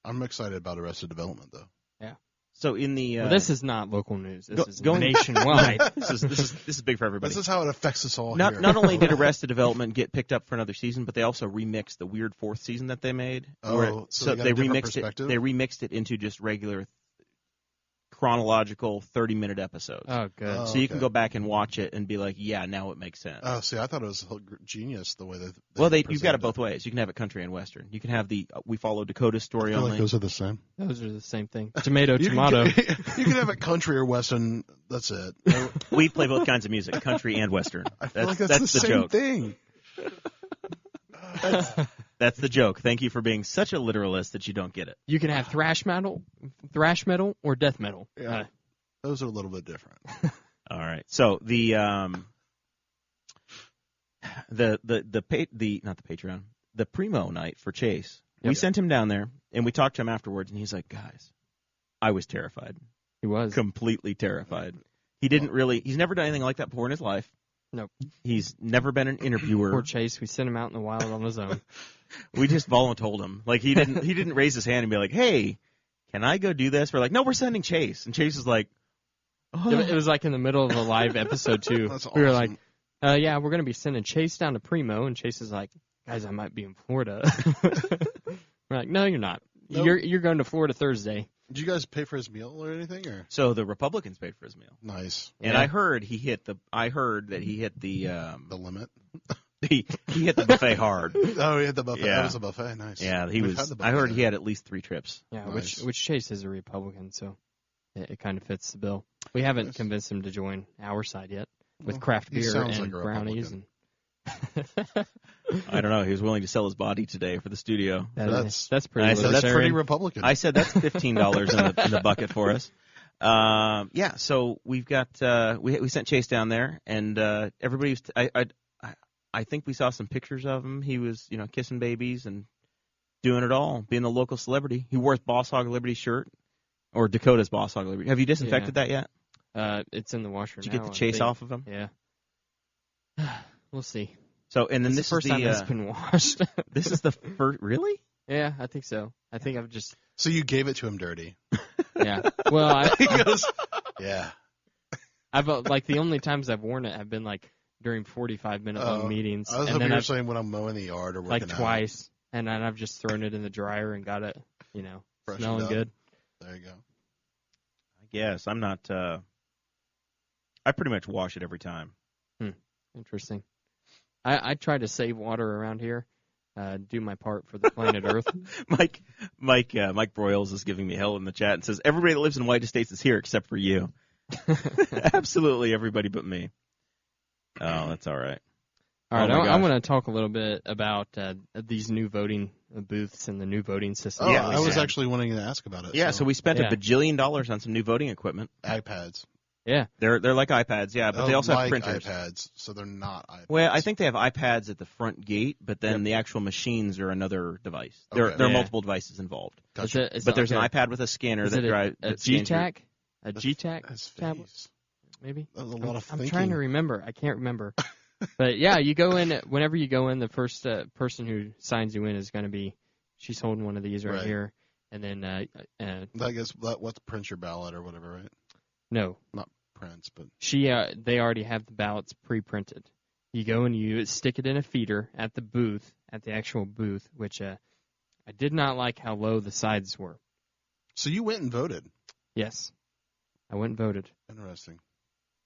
I'm excited about Arrested Development, though. Yeah. So in the this is not local news. This is nationwide. This is big for everybody. This is how it affects us all. Not only did Arrested Development get picked up for another season, but they also remixed the weird 4th season that they made. Oh, so they remixed it. They remixed it into just regular chronological 30-minute episodes. Oh, good. So you can go back and watch it and be like, yeah, now it makes sense. Oh, see, I thought it was genius the way that. You've got it both ways. You can have it country and western. You can have we follow Dakota's story only. Like those are the same. Those are the same thing. Tomato. You can have it country or western. That's it. We play both kinds of music, country and western. I feel like that's the same joke. thing. That's the joke. Thank you for being such a literalist that you don't get it. You can have thrash metal, or death metal. Yeah. Those are a little bit different. All right. So the Primo night for Chase. We sent him down there and we talked to him afterwards, and he's like, "Guys, I was terrified. He was completely terrified. He's never done anything like that before in his life. Nope. He's never been an interviewer. Poor Chase. We sent him out in the wild on his own. We just told him. He didn't raise his hand and be like, "Hey, can I go do this?" We're like, "No, we're sending Chase." And Chase is like, "Oh." It was like in the middle of a live episode too. That's we were awesome. like, "Yeah, we're gonna be sending Chase down to Primo," and Chase is like, "Guys, I might be in Florida." We're like, "No, you're not. Nope. You're going to Florida Thursday." Did you guys pay for his meal or anything, or? So the Republicans paid for his meal. Nice. And I heard that he hit the limit. he hit the buffet hard. Oh, he hit the buffet. Yeah. That was a buffet. Nice. Yeah, I heard he had at least 3 trips. Yeah, nice. which Chase is a Republican, so it kind of fits the bill. We haven't convinced him to join our side yet with craft beer and brownies and. I don't know. He was willing to sell his body today for the studio. That's pretty. That's pretty Republican. I said that's $15 in the bucket for us. Yeah. So we've got we sent Chase down there, and everybody was. I think we saw some pictures of him. He was kissing babies and doing it all, being the local celebrity. He wore his Boss Hog Liberty shirt, or Dakota's Boss Hog Liberty. Have you disinfected that yet? It's in the washer. Did you get the Chase off of him? Yeah. We'll see. So, and then this is the first time it's been washed. This is the first, really? Yeah, I think so. I think I've just. So you gave it to him dirty. Yeah. Well, he goes, yeah. I've the only times I've worn it have been during 45-minute long meetings. I was hoping you were saying when I'm mowing the yard or working out. Twice, and then I've just thrown it in the dryer and got it, smelling good. There you go. I guess I'm not. I pretty much wash it every time. Interesting. I try to save water around here, do my part for the planet Earth. Mike Broyles is giving me hell in the chat and says everybody that lives in White Estates is here except for you. Absolutely everybody but me. Oh, that's all right. All right, I want to talk a little bit about these new voting booths and the new voting system. Oh, yeah, I was actually wanting to ask about it. Yeah, so we spent $1 bajillion on some new voting equipment. iPads. Yeah, they're like iPads, yeah, but they also have printers. iPads, so they're not iPads. Well, I think they have iPads at the front gate, but then the actual machines are another device. There are multiple devices involved. Gotcha. But there's an iPad with a scanner that drives a GTAC, a GTAC tablet, maybe. That's a lot of thinking. I'm trying to remember. I can't remember. But yeah, you go in. Whenever you go in, the first person who signs you in is going to be. She's holding one of these right here, and then I guess what prints your ballot or whatever, right? No. Not prints, but they already have the ballots pre-printed. You go and you stick it in a feeder at the booth, at the actual booth, which I did not like how low the sides were. So you went and voted? Yes. I went and voted. Interesting.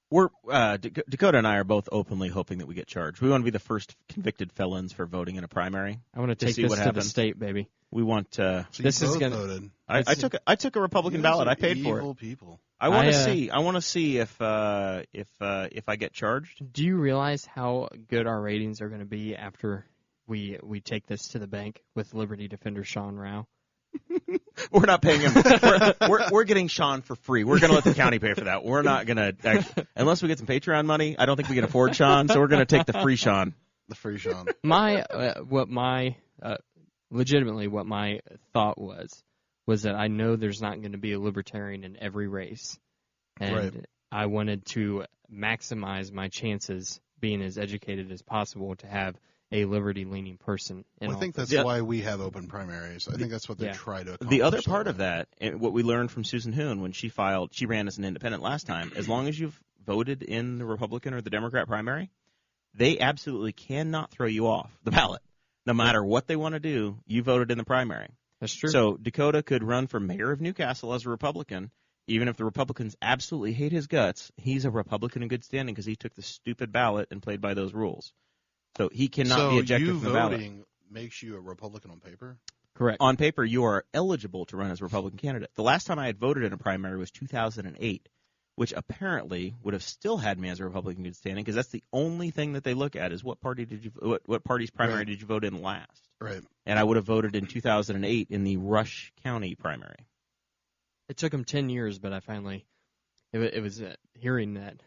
We're Dakota and I are both openly hoping that we get charged. We want to be the first convicted felons for voting in a primary. I want to take this to the state, baby. We want. So this you is both gonna. Voted. I took a Republican ballot. I paid for it. Evil people. I want to see. I want to see if I get charged. Do you realize how good our ratings are going to be after we take this to the bank with Liberty Defender Sean Rao? We're not paying him. We're getting Sean for free. We're going to let the county pay for that. We're not going to, unless we get some Patreon money. I don't think we can afford Sean, so we're going to take the free Sean. The free Sean. Legitimately, what my thought was that I know there's not going to be a libertarian in every race, and right. I wanted to maximize my chances, being as educated as possible, to have a liberty-leaning person. I think that's why we have open primaries. I think that's what they try to accomplish. The other part of that, and what we learned from Susan Hoon when she ran as an independent last time, as long as you've voted in the Republican or the Democrat primary, they absolutely cannot throw you off the ballot. No matter what they want to do, you voted in the primary. That's true. So Dakota could run for mayor of Newcastle as a Republican, even if the Republicans absolutely hate his guts. He's a Republican in good standing because he took the stupid ballot and played by those rules. So he cannot be ejected from the ballot. So you voting makes you a Republican on paper? Correct. On paper, you are eligible to run as a Republican candidate. The last time I had voted in a primary was 2008, which apparently would have still had me as a Republican in good standing, because that's the only thing that they look at is what party's primary did you vote in last. Right. And I would have voted in 2008 in the Rush County primary. It took them 10 years, but I finally it was hearing that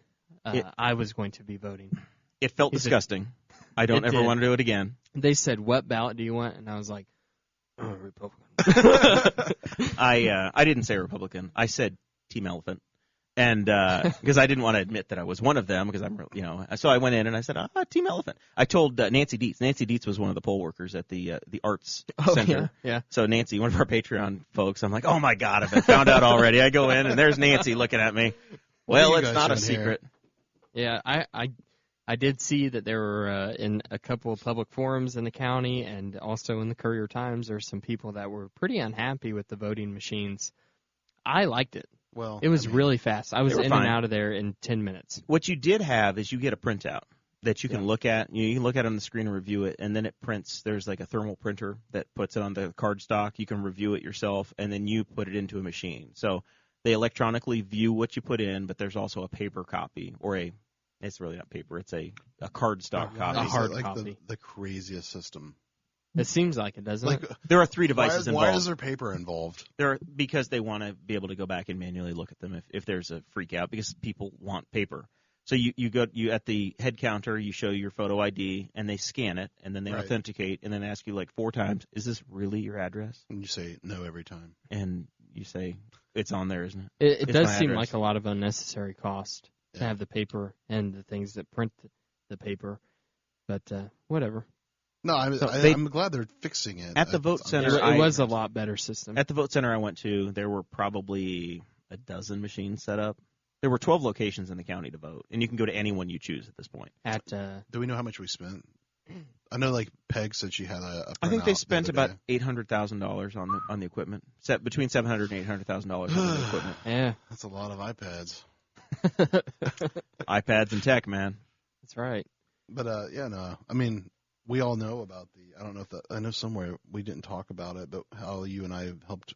I was going to be voting. It felt disgusting. I don't ever want to do it again. They said, "What ballot do you want?" And I was like, "Oh, Republican." I didn't say Republican. I said Team Elephant, and because I didn't want to admit that I was one of them, because so I went in and I said, Team Elephant. I told Nancy Dietz. Nancy Dietz was one of the poll workers at the Arts Center. Yeah. So Nancy, one of our Patreon folks, I'm like, oh my God, I've been found out already. I go in and there's Nancy looking at me. Well, it's not a secret. Yeah, I did see that there were in a couple of public forums in the county and also in the Courier Times, there's some people that were pretty unhappy with the voting machines. I liked it. Well, it was really fast. I was in fine. and out of there in 10 minutes. What you did have is you get a printout that you can look at. You can look at it on the screen and review it, and then it prints. There's like a thermal printer that puts it on the card stock. You can review it yourself, and then you put it into a machine. So they electronically view what you put in, but there's also a paper copy it's really not paper. It's a cardstock copy. A hard copy. The craziest system. It seems like it, doesn't it? There are 3 devices involved. Why is there paper involved? Because they want to be able to go back and manually look at them if there's a freak out, because people want paper. So you at the head counter, you show your photo ID, and they scan it, and then they authenticate, and then ask you like 4 times, is this really your address? And you say no every time. And you say, it's on there, isn't it? It does seem like a lot of unnecessary cost to have the paper and the things that print the paper, but whatever. No, I'm glad they're fixing it. At the vote center, it was a lot better system. At the vote center I went to, there were probably a dozen machines set up. There were 12 locations in the county to vote, and you can go to any one you choose at this point. Do we know how much we spent? I know, like Peg said, she had a. I think they spent about $800,000 on the equipment. Between $700,000 and $800,000 on the equipment. Yeah, that's a lot of iPads. iPads and tech, man. That's right. But I mean, we all know about I don't know if I know somewhere we didn't talk about it, but how you and I helped.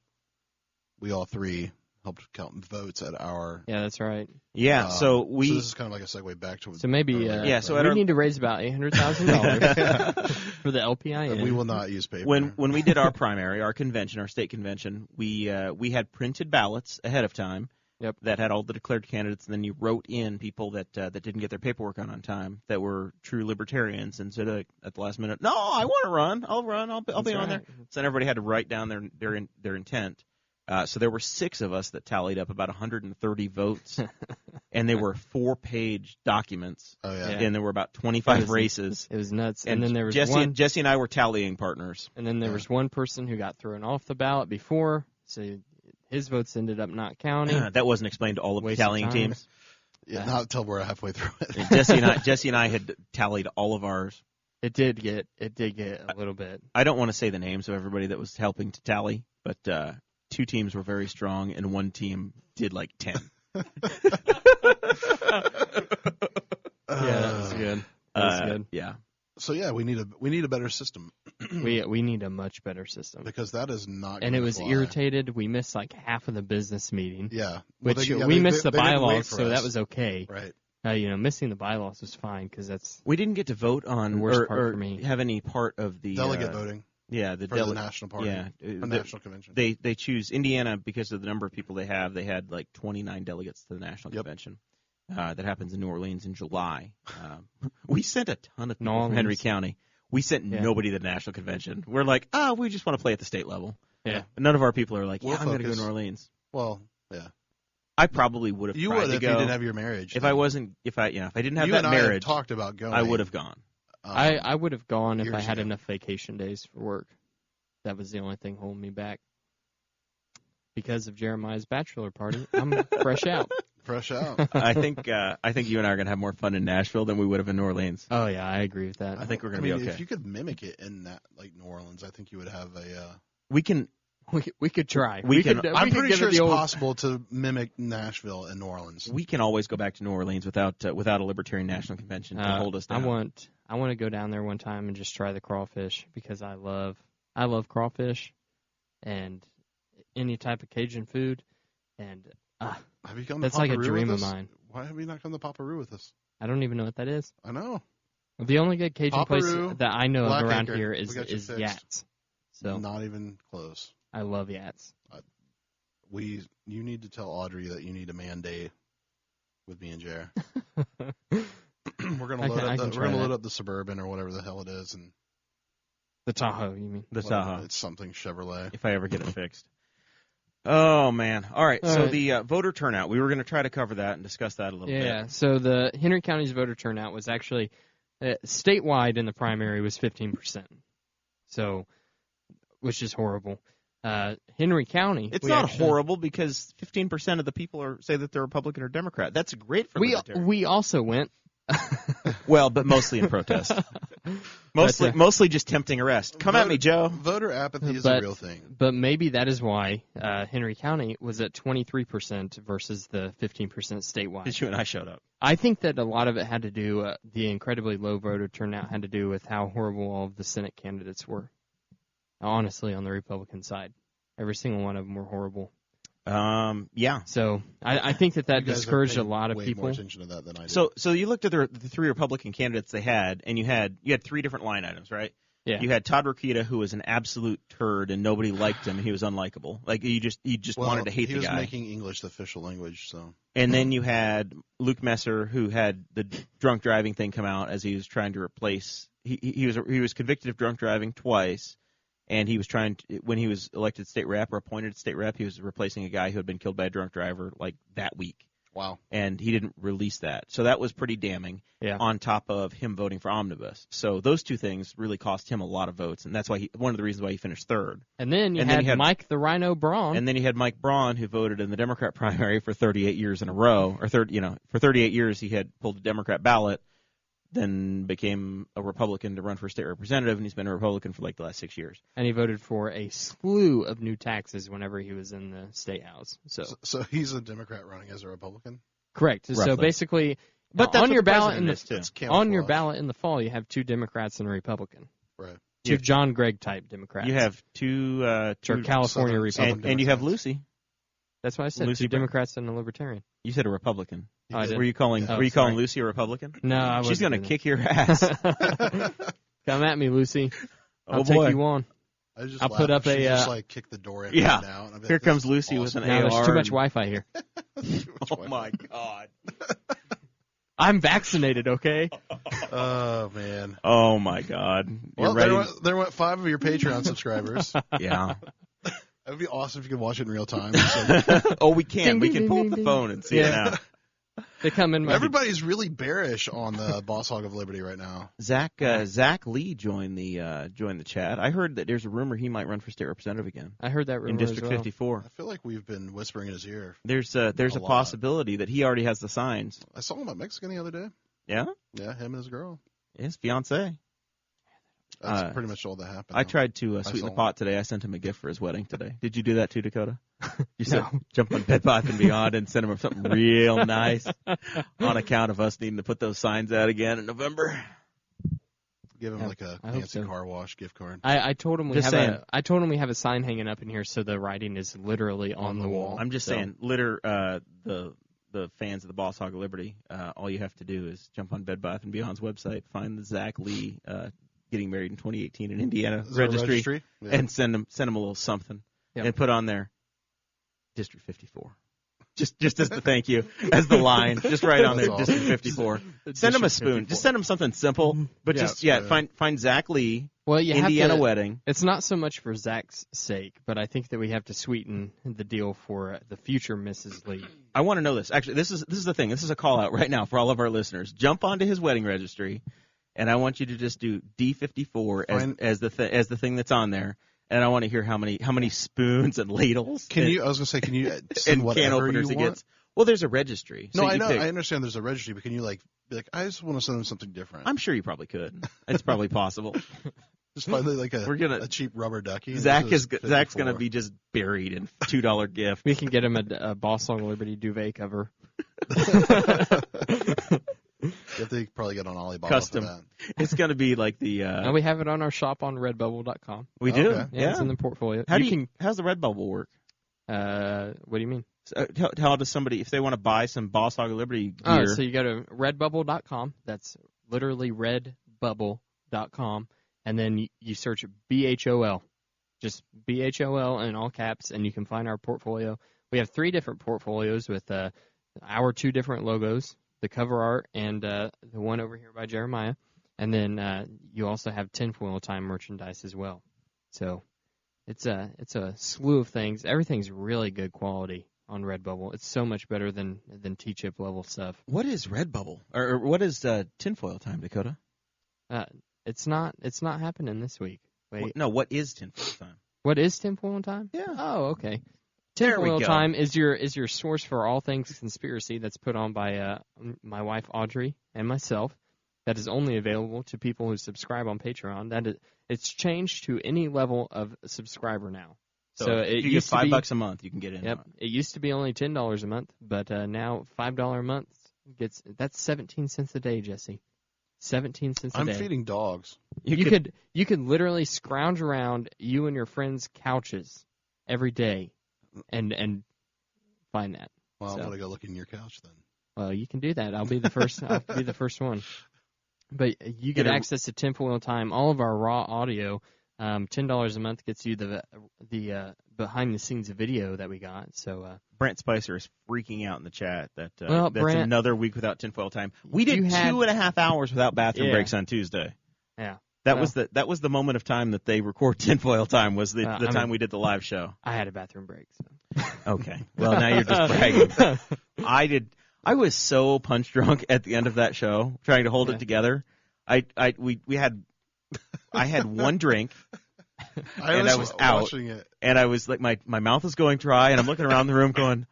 We all 3 helped count votes at our. Yeah, that's right. Yeah, so this is kind of like a segue back to. So maybe we need to raise about $800,000 for the LPIN. We will not use paper. When we did our primary, our convention, our state convention, we had printed ballots ahead of time. Yep. That had all the declared candidates, and then you wrote in people that didn't get their paperwork on time, that were true libertarians, and said at the last minute, no, I want to run. I'll run. I'll be on there. So then everybody had to write down their intent. So there were 6 of us that tallied up about 130 votes, and they were 4-page documents. Oh yeah. And there were about 25 races. It was nuts. And then there was Jesse and I were tallying partners. And then there was one person who got thrown off the ballot before, so his votes ended up not counting. That wasn't explained to all of the tallying teams. Yeah, not until we're halfway through it. Jesse and I had tallied all of ours. It did get a little bit. I don't want to say the names of everybody that was helping to tally, but 2 teams were very strong, and 1 team did like 10. Yeah, that was good. Yeah. So yeah, we need a better system. we need a much better system because that is not. And it was irritated. We missed like half of the business meeting. Yeah, which we missed the bylaws, so that was okay. Right. Missing the bylaws was fine because that's. We didn't get to vote on the worst part for me. Have any part of the delegate voting. Yeah, the National Party. Yeah, the National Convention. They choose Indiana because of the number of people they have. They had like 29 delegates to the National Convention. That happens in New Orleans in July. We sent a ton of people from Henry County. We sent nobody to the National Convention. We're like, we just want to play at the state level. Yeah. But none of our people are like, I'm going to go to New focus. Orleans. Well, yeah. I probably would have tried to go. You would if you didn't have your marriage. If I didn't have you that and marriage, I had talked about going. I would have gone. I would have gone if I had ago. enough vacation days for work. That was the only thing holding me back. Because of Jeremiah's bachelor party, I'm fresh out. Fresh out. I think you and I are going to have more fun in Nashville than we would have in New Orleans. Oh yeah, I agree with that. I think we're going to be okay. If you could mimic it in that, like New Orleans, I think you would have a. We can. We could try. I'm pretty sure it's possible to mimic Nashville and New Orleans. We can always go back to New Orleans without a Libertarian National Convention to hold us down. I want to go down there one time and just try the crawfish because I love crawfish and any type of Cajun food, and have you come that's to like a Paparoo dream with of us? mine. Why have you not come to Paparoo with us? I don't even know what that is. I know. The only good Cajun place that I know of around Acre. here is Yats. So not even close. I love Yats. You need to tell Audrey that you need a man day with me and Jer. We're gonna load up the Suburban or whatever the hell it is, and the Tahoe. You mean the Tahoe? It's something Chevrolet. If I ever get it fixed. Oh man! All right. So the voter turnout. We were going to try to cover that and discuss that a little bit. Yeah. So the Henry County's voter turnout was actually statewide in the primary was 15%. So, which is horrible. Henry County. It's not horrible because 15% of the people say that they're Republican or Democrat. That's great for Libertarians. We also went. Well, but mostly in protest. Mostly just tempting arrest. Come at me, Joe. Voter apathy is a real thing. But maybe that is why Henry County was at 23% versus the 15% statewide. Because you and I showed up. I think that a lot of it had to do, the incredibly low voter turnout had to do with how horrible all of the Senate candidates were. Honestly, on the Republican side. Every single one of them were horrible. Yeah. So I think that discouraged a lot of people. More attention to that than I did. So you looked at the 3 Republican candidates they had, and you had 3 different line items, right? Yeah. You had Todd Rokita, who was an absolute turd, and nobody liked him, and he was unlikable. Like you just wanted to hate the guy. He was making English the official language, so. And then you had Luke Messer, who had the drunk driving thing come out as he was trying to replace. He was convicted of drunk driving twice. And he was when he was elected state rep or appointed state rep, he was replacing a guy who had been killed by a drunk driver like that week. Wow. And he didn't release that. So that was pretty damning on top of him voting for Omnibus. So those 2 things really cost him a lot of votes. And that's why one of the reasons why he finished 3rd. And then you had Mike the Rhino Braun. And then you had Mike Braun, who voted in the Democrat primary for 38 years in a row. For 38 years he had pulled a Democrat ballot. Then became a Republican to run for state representative, and he's been a Republican for like the last 6 years. And he voted for a slew of new taxes whenever he was in the state house. So he's a Democrat running as a Republican? Correct. Roughly. So basically, but on your ballot in the ballot in the fall, you have 2 Democrats and a Republican. Right. 2 John Gregg type Democrats. You have 2 California Republicans. And you have Lucy. That's why I said Lucy 2 Democrats and a Libertarian. You said a Republican. Oh, I did. Were you calling Lucy a Republican? No, I wasn't. She's going to kick your ass. Come at me, Lucy. I'll boy. take you on. I'll put up a just like kick the door in yeah. now. And Here comes Lucy with an AR. There's too much Wi-Fi here. Oh my God. I'm vaccinated, okay? Oh man. Oh my God. Well, there went 5 of your Patreon subscribers. Yeah. It would be awesome if you could watch it in real time. Oh, we can. We can pull up the phone and see it now. They come in. Everybody's really bearish on the Boss Hog of Liberty right now. Zach Lee joined the chat. I heard that there's a rumor he might run for state representative again. I heard that rumor in District as well. 54. I feel like we've been whispering in his ear. There's a possibility that he already has the signs. I saw him at Mexican the other day. Yeah? Yeah, him and his girl. His fiancée. That's pretty much all that happened. I tried to sweeten the pot today. I sent him a gift for his wedding today. Did you do that too, Dakota? You said jump on Bed Bath & Beyond and send him something real nice on account of us needing to put those signs out again in November. Give him like a fancy car wash gift card. I told him we have a sign hanging up in here, so the writing is literally on the wall. I'm just saying, the fans of the Boss Hog of Liberty, all you have to do is jump on Bed Bath & Beyond's website, find the Zach Lee getting married in 2018 in Indiana registry, yeah. And send him a little something, and put on there District 54. Just as the thank you, as the line, just right on there, awesome. District 54. Send him a spoon. 54. Just send him something simple, but find Zach Lee. Well, you Indiana have to, wedding. It's not so much for Zach's sake, but I think that we have to sweeten the deal for the future Mrs. Lee. I want to know this. Actually, this is the thing. This is a call out right now for all of our listeners. Jump onto his wedding registry, and I want you to just do D54 as the thing that's on there. And I want to hear how many spoons and ladles. Can you send and whatever can openers you he want? Gets? Well, there's a registry. So no, I know. I understand there's a registry, but can you be like, I just want to send them something different? I'm sure you probably could. It's probably possible. Just find a cheap rubber ducky. Zach's gonna be just buried in $2 gift. We can get him a Boss Hog Liberty duvet cover. You have to probably get on Alibaba custom. For that. It's gonna be like the. And we have it on our shop on Redbubble.com. We do. Okay. Yeah, it's in the portfolio. How's the Redbubble work? What do you mean? How does somebody, if they want to buy some Boss Hog of Liberty gear? So you go to redbubble.com. That's literally redbubble.com. And then you search BHOL. Just BHOL in all caps, and you can find our portfolio. We have 3 different portfolios with our 2 different logos, the cover art and the one over here by Jeremiah. And then you also have tinfoil time merchandise as well. So it's a slew of things. Everything's really good quality on Redbubble. It's so much better than T-chip level stuff. What is Redbubble? Or what is tinfoil time, Dakota? It's not happening this week. Wait. No, what is tinfoil time? What is tinfoil time? Yeah. Oh, okay. Tinfoil time is your source for all things conspiracy that's put on by my wife Audrey and myself. That is only available to people who subscribe on Patreon. It's changed to any level of subscriber now. So it you get $5 a month, you can get in. Yep. It used to be only $10 a month, but now $5 a month that's 17 cents a day, Jesse. 17 cents a day. I'm feeding dogs. You could literally scrounge around you and your friends' couches every day and find that. Well, I'm gonna go look in your couch then. Well, you can do that. I'll be the first. I'll be the first one. But you get access to tinfoil time, all of our raw audio. $10 a month gets you the behind the scenes video that we got. So Brent Spicer is freaking out in the chat that that's Brent, another week without tinfoil time. We did 2.5 hours without bathroom breaks on Tuesday. Yeah. That was the moment of time that they record tinfoil time was the time we did the live show. I had a bathroom break. So. Okay. Well, now you're just bragging. I was so punch drunk at the end of that show, trying to hold it together. I had one drink, and I was out, and I was like, my mouth was going dry, and I'm looking around the room going,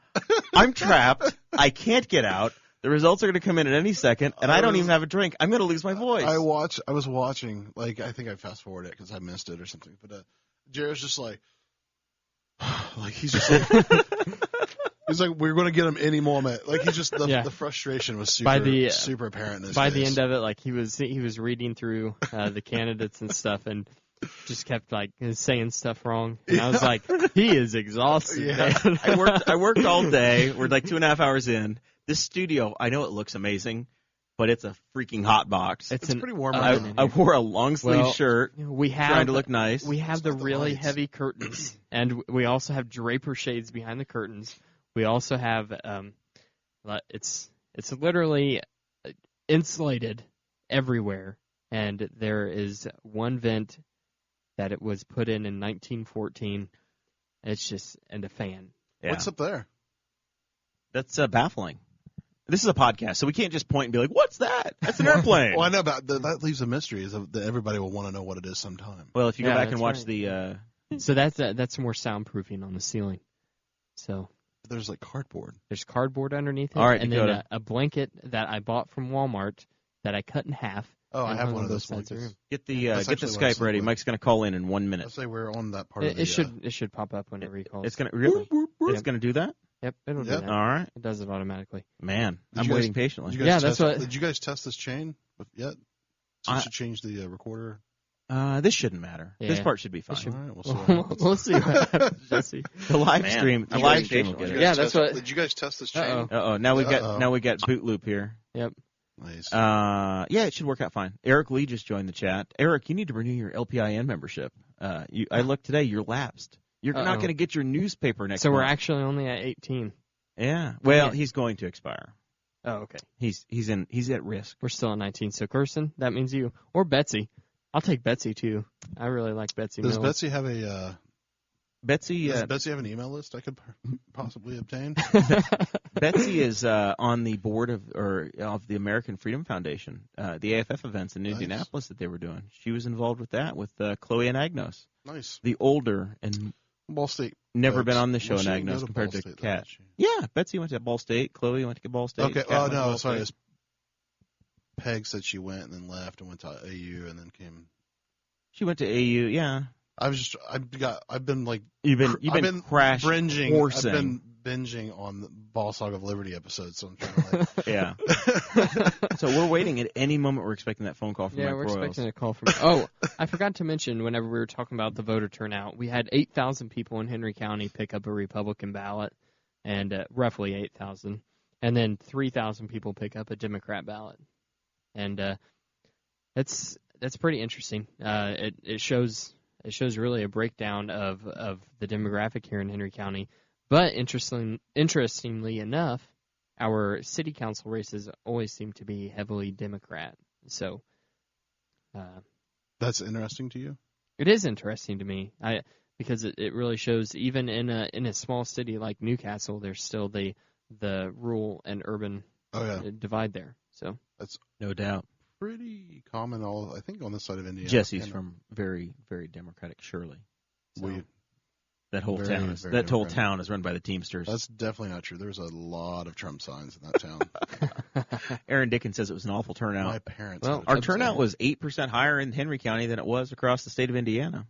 I'm trapped. I can't get out. The results are going to come in at any second, and I don't even have a drink. I'm going to lose my voice. I was watching, I think I fast forwarded it because I missed it or something, but Jared's just like he's just like, he's like, we're going to get him any moment. Like he just the frustration was super apparent in his by face. the end of it, like he was reading through the candidates and stuff and just kept like saying stuff wrong. And I was like, he is exhausted. Yeah. Man. I worked all day. We're like 2.5 hours in. This studio, I know it looks amazing, but it's a freaking hot box. It's pretty warm. I wore a long sleeve shirt. Trying to look nice. We have the really heavy curtains, and we also have draper shades behind the curtains. We also have it's literally insulated everywhere, and there is one vent that it was put in 1914. It's just and a fan. Yeah. What's up there? That's baffling. This is a podcast, so we can't just point and be like, "What's that? That's an airplane." Well, I know, but that leaves a mystery. Is that everybody will want to know what it is sometime. Well, if you go back and watch the, so that's more soundproofing on the ceiling. So there's like cardboard. There's cardboard underneath it, all right, and Dakota. then a blanket that I bought from Walmart that I cut in half. Oh, I have one of those sides of the room. Get the Skype ready. Mike's going to call in 1 minute. Let's say we're on that part of the... It should pop up whenever he calls. It's going to really. It's going to do that. Yep, it'll do Yep. that. All right. It does it automatically. Man, Did I'm you guys- waiting patiently. Did you guys that's test, what. Did you guys test this chain yet? Since you changed the recorder? This shouldn't matter. Yeah. This part should be fine. All right, we'll see what happens. We'll see what happens, Jesse. The live Man, stream. The you live guys stream will will get get it. it. Yeah, that's what. Did you guys test this chain? Uh-oh. Now we got Uh-oh. now we got boot loop here. Yep. Nice. Yeah, it should work out fine. Eric Lee just joined the chat. Eric, you need to renew your LPIN membership. I looked today. You're lapsed. You're not going to get your newspaper next So month. we're actually only at 18. Yeah. Well, Yeah. he's going to expire. Oh, okay. He's at risk. We're still at 19. So Kirsten, that means you or Betsy. I'll take Betsy too. I really like Betsy. Does Miller. Betsy have a Betsy. Does Betsy have an email list I could possibly obtain? Betsy is on the board of the American Freedom Foundation, the AFF events in Indianapolis that they were doing. She was involved with that with Chloe and Agnos, Nice. the older and Ball State. never folks. been on the show Well, in she didn't go Agnos to compared Ball to State, though, Kat. did she? Yeah, Betsy went to Ball State. Chloe went to Ball State. Okay. Kat Oh went to no, Ball sorry. State. It's Peg said she went and then left and went to AU and then came. She went to AU. Yeah, I've been like you've been crash binging. coursing. I've been binging on the Ball Hog of Liberty episodes, so I'm trying to like. Yeah. So we're waiting at any moment. We're expecting that phone call from Yeah, Mike we're Broyles. expecting a call from. Oh, I forgot to mention whenever we were talking about the voter turnout, we had 8,000 people in Henry County pick up a Republican ballot, and roughly 8,000, and then 3,000 people pick up a Democrat ballot, and that's pretty interesting. It shows really a breakdown of the demographic here in Henry County. But interestingly enough, our city council races always seem to be heavily Democrat. So That's interesting to you? it is interesting to me. Because it really shows even in a small city like Newcastle, there's still the rural and urban divide there. So That's No doubt. pretty common. I think on this side of Indiana. Jesse's from very, very Democratic Shirley. So that whole Very, town very Democratic. town is run by the Teamsters. That's definitely not true. There's a lot of Trump signs in that town. Aaron Dicken says it was an awful turnout. My parents. Well, had a Our Trump turnout sign. was 8% higher in Henry County than it was across the state of Indiana.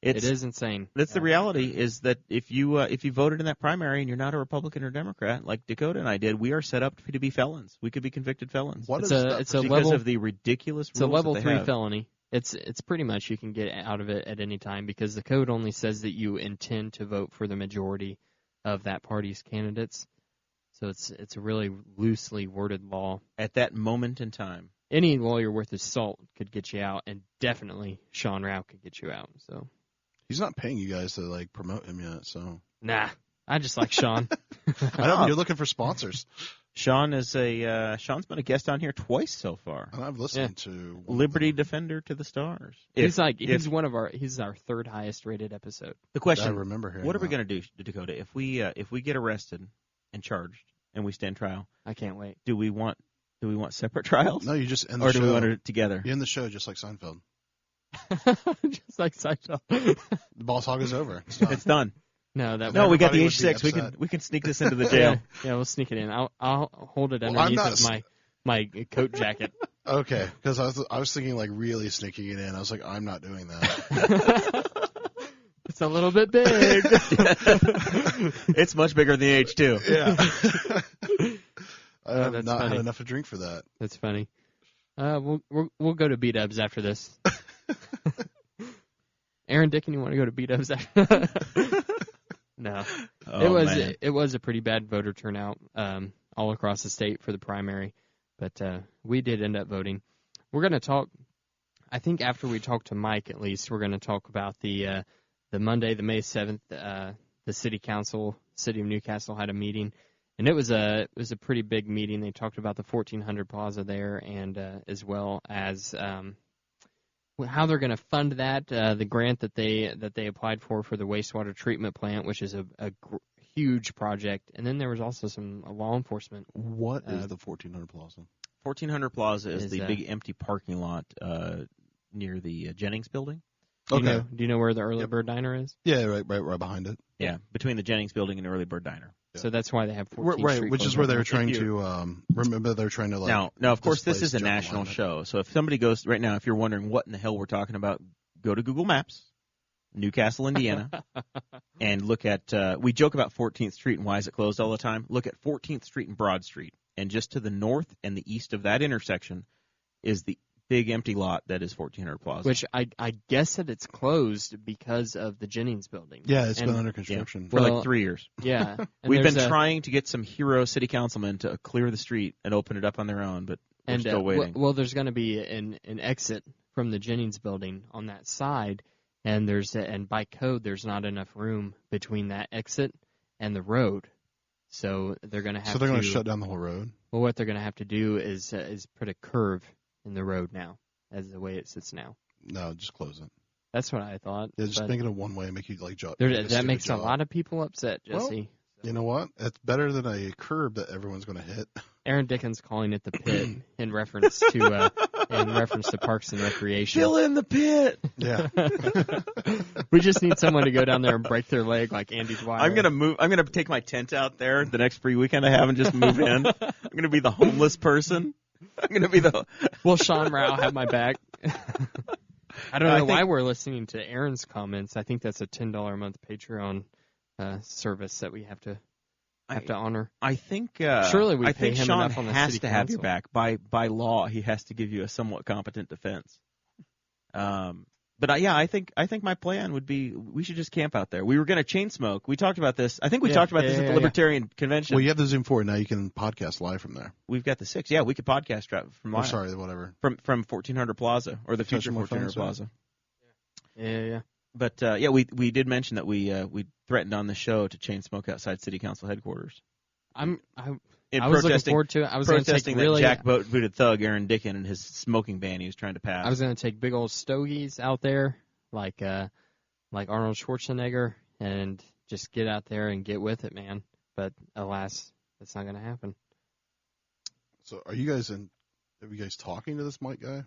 it is insane. That's the reality. Is that if you voted in that primary and you're not a Republican or Democrat like Dakota and I did, we are set up to be felons. We could be convicted felons. What It's is a that? it's a because level of the ridiculous it's a rules level that they 3 have. felony. It's pretty much you can get out of it at any time because the code only says that you intend to vote for the majority of that party's candidates. So it's a really loosely worded law. At that moment in time. Any lawyer worth his salt could get you out, and definitely Sean Rao could get you out. So He's not paying you guys to like promote him yet, so. nah, I just like Sean. I know, but you're looking for sponsors. Sean's been a guest on here twice so far. And I've listened to one of Liberty them. Defender to the stars. He's If- he's our third highest rated episode. The I question: remember hearing what are we that. going to do, Dakota, if we get arrested and charged and we stand trial? I can't wait. Do we want separate trials, No, you just end the or show. do we want it together? You end the show just like Seinfeld. Just like Seinfeld. The Boss Hog is over. It's done. It's done. No, that No, we got the Everybody would be H6. upset. We can sneak this into the jail. Yeah, we'll sneak it in. I'll hold it Well, underneath I'm of not my coat jacket. Okay, because I was thinking like really sneaking it in. I was like, I'm not doing that. It's a little bit big. It's much bigger than the H2. Yeah. I have that's not funny. had enough to drink for that. That's funny. We'll go to B-dubs after this. Aaron Dicken, you want to go to B-dubs after? No. Oh, man. It was a pretty bad voter turnout all across the state for the primary, but we did end up voting. We're going to talk. I think after we talk to Mike, at least we're going to talk about the Monday, the May 7th. The city council, city of Newcastle, had a meeting, and it was a pretty big meeting. They talked about the 1400 Plaza there, and as well as how they're going to fund that, the grant that they applied for the wastewater treatment plant, which is a huge project. And then there was also some law enforcement. What is the 1400 Plaza? 1400 Plaza is the big empty parking lot near the Jennings building. Do you know where the Early Bird Diner is? Yeah, right behind it. Yeah, between the Jennings building and the Early Bird Diner. Yeah. So that's why they have 14th Street. Right, which is where they were trying to remember they were trying to like. Now of course this is a national show. So if somebody goes right now, if you're wondering what in the hell we're talking about, go to Google Maps, Newcastle, Indiana, and look at. We joke about 14th Street and why is it closed all the time. Look at 14th Street and Broad Street, and just to the north and the east of that intersection is the big empty lot that is 1400 Plaza. Which I guess that it's closed because of the Jennings building. Yeah, it's been under construction for like 3 years. Yeah. We've been trying to get some hero city councilmen to clear the street and open it up on their own, but we're still waiting. Well, there's going to be an exit from the Jennings building on that side, and by code there's not enough room between that exit and the road. So they're going to have So they're going to shut down the whole road? Well, what they're going to have to do is put a curve in the road now, as the way it sits now. No, just close it. That's what I thought. Yeah, just make it a one-way, make you like jog. That makes a lot of people upset, Jesse. Well, you know what? It's better than a curb that everyone's going to hit. Aaron Dicken's calling it the pit in reference to Parks and Recreation. Fill in the pit. Yeah. We just need someone to go down there and break their leg like Andy Dwyer. I'm gonna take my tent out there the next free weekend I have and just move in. I'm gonna be the homeless person. I'm going to be the... Will Sean Rao have my back? I don't know why we're listening to Aaron's comments. I think that's a $10 a month Patreon service that we have to honor. I think surely we pay him Sean enough on the has city to council. have your back. By law, he has to give you a somewhat competent defense. But I think my plan would be we should just camp out there. We were going to chain smoke. We talked about this. I think we talked about this at the Libertarian Convention. Well, you have the Zoom 4. Now you can podcast live from there. We've got the 6. Yeah, we could podcast from live. Oh, sorry, whatever. From 1400 Plaza or the future 1400 Plaza. Yeah. But we did mention that we threatened on the show to chain smoke outside City Council headquarters. I was looking forward to it. I was protesting that jackbooted thug Aaron Dicken and his smoking ban he was trying to pass. I was going to take big old stogies out there, like Arnold Schwarzenegger, and just get out there and get with it, man. But alas, that's not going to happen. So, are you guys talking to this Mike guy?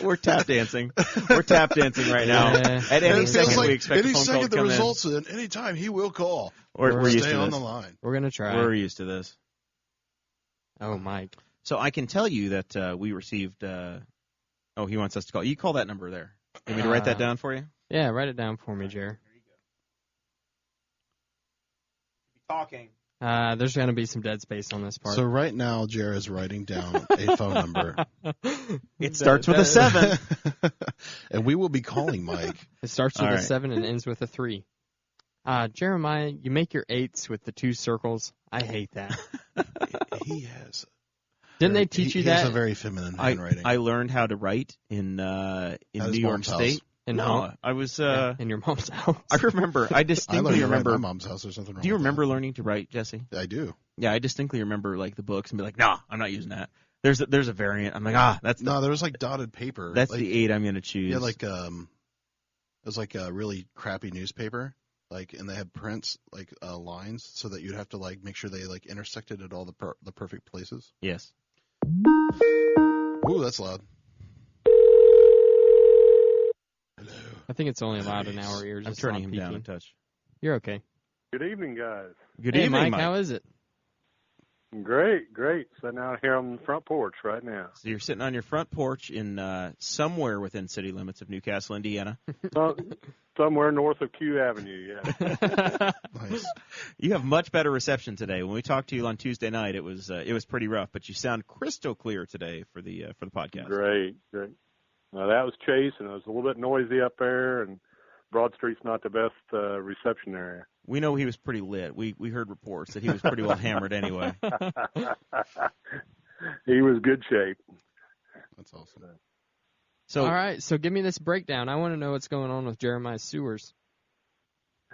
We're tap dancing. We're tap dancing right now. At any second, we expect a phone call to come in. The results, and any time he will call. We're used to this. Stay on the line. We're going to try. We're used to this. Oh, Mike. So I can tell you that we received. He wants us to call. You call that number there. You want me to write that down for you? Yeah, write it down for me, Jer. There you go. Talking. There's going to be some dead space on this part. So right now, Jer is writing down a phone number. It starts with a 7. And we will be calling Mike. It starts with a 7 and ends with a 3. Jeremiah, you make your 8s with the 2 circles. I hate that. He has. Didn't they teach you that? He has a very feminine handwriting. I learned how to write in New York State. I was in your mom's house. I remember. I distinctly remember. My mom's house. There's something wrong. Do you remember learning to write, Jesse? I do. Yeah, I distinctly remember like the books and be like, nah, I'm not using that. There's a variant. I'm like, that's there was like dotted paper. That's like, the 8 I'm gonna choose. Yeah, like it was like a really crappy newspaper. Like, and they had prints like lines so that you'd have to like make sure they like intersected at all the perfect places. Yes. Ooh, that's loud. Hello. I think it's only loud in our ears. I'm turning him down a touch. You're okay. Good evening, guys. Good evening, Mike. How is it? Great. Sitting out here on the front porch right now. So you're sitting on your front porch in somewhere within city limits of Newcastle, Indiana. Somewhere north of Q Avenue, yeah. Nice. You have much better reception today. When we talked to you on Tuesday night, it was pretty rough, but you sound crystal clear today for the podcast. Great. Now that was Chase, and it was a little bit noisy up there, and Broad Street's not the best reception area. We know he was pretty lit. We heard reports that he was pretty well hammered anyway. He was good shape. That's awesome. So, all right, so give me this breakdown. I want to know what's going on with Jeremiah Sewers.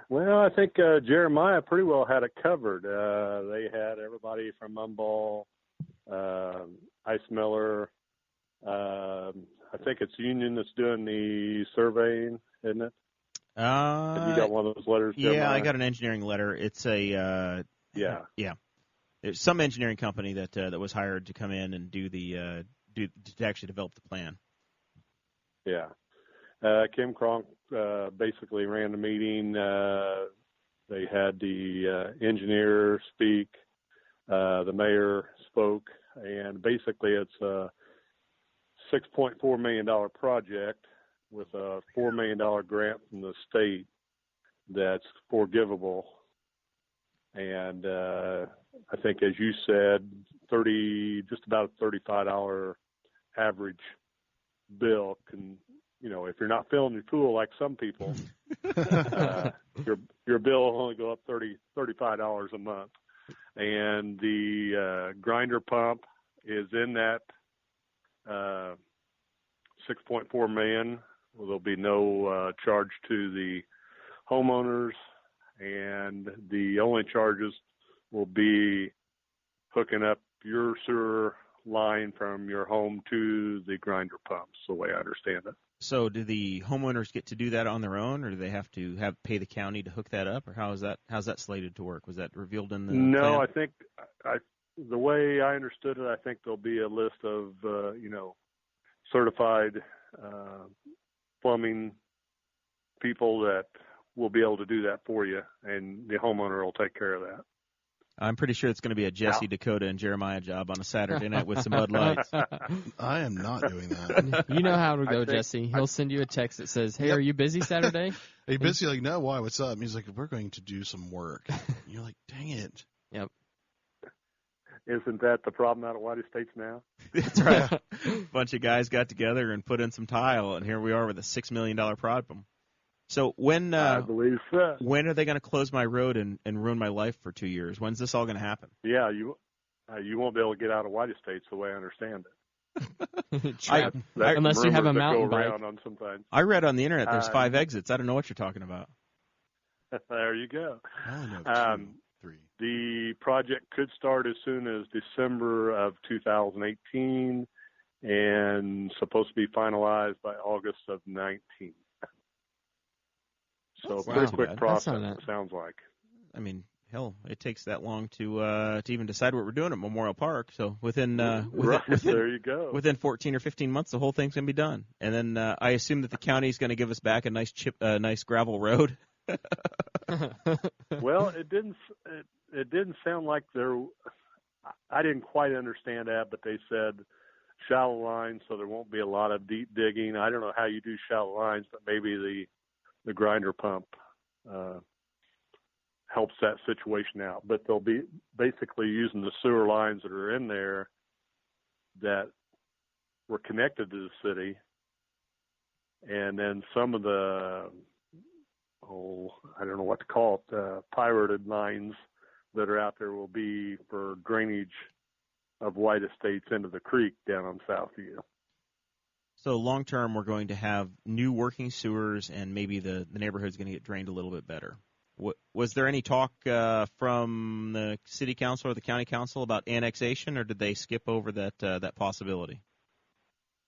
Well, I think Jeremiah pretty well had it covered. They had everybody from Mumball, Ice Miller. I think it's Union that's doing the surveying, isn't it? Have you got one of those letters? Yeah, Jeremiah? I got an engineering letter. It's a There's some engineering company that was hired to come in and to actually develop the plan. Yeah. Kim Cronk basically ran the meeting. They had the engineer speak. The mayor spoke, and basically it's a $6.4 million project with a $4 million grant from the state that's forgivable. And I think, as you said, just about a $35 average bill can, if you're not filling your pool like some people, your bill will only go up $35 a month. And the grinder pump is in that $6.4 million. Well, there'll be no charge to the homeowners, and the only charges will be hooking up your sewer line from your home to the grinder pumps, the way I understand it. So do the homeowners get to do that on their own, or do they have to pay the county to hook that up, or how's that slated to work? Was that revealed in the No, plan? I think the way I understood it, I think there'll be a list of certified plumbing people that will be able to do that for you, and the homeowner will take care of that. I'm pretty sure it's going to be a Jesse, Dakota, and Jeremiah job on a Saturday night with some Bud Lights. I am not doing that. You know how to go, Jesse. He'll send you a text that says, "Hey, Are you busy Saturday?" Are you busy? Like, no, why? What's up? And he's like, we're going to do some work. And you're like, dang it. Yep. Isn't that the problem out at White Estates now? That's right. A bunch of guys got together and put in some tile, and here we are with a $6 million problem. So I believe so. When are they going to close my road and ruin my life for 2 years? When's this all going to happen? Yeah, you won't be able to get out of White Estates the way I understand it. Unless you have a mountain go bike. around on sometimes. I read on the internet there's 5 exits. I don't know what you're talking about. There you go. I only know 2, 3. The project could start as soon as December of 2018 and supposed to be finalized by August of 19. So pretty quick process, it sounds like. I mean, hell, it takes that long to even decide what we're doing at Memorial Park. So within there you go. Within 14 or 15 months, the whole thing's going to be done. And then I assume that the county's going to give us back a nice gravel road. Well, it didn't sound like there. I didn't quite understand that, but they said shallow lines, so there won't be a lot of deep digging. I don't know how you do shallow lines, but maybe the grinder pump helps that situation out. But they'll be basically using the sewer lines that are in there that were connected to the city, and then some of the I don't know what to call it, pirated lines that are out there will be for drainage of White Estates into the creek down on Southview. So long term, we're going to have new working sewers, and maybe the neighborhood's going to get drained a little bit better. Was there any talk from the city council or the county council about annexation, or did they skip over that possibility?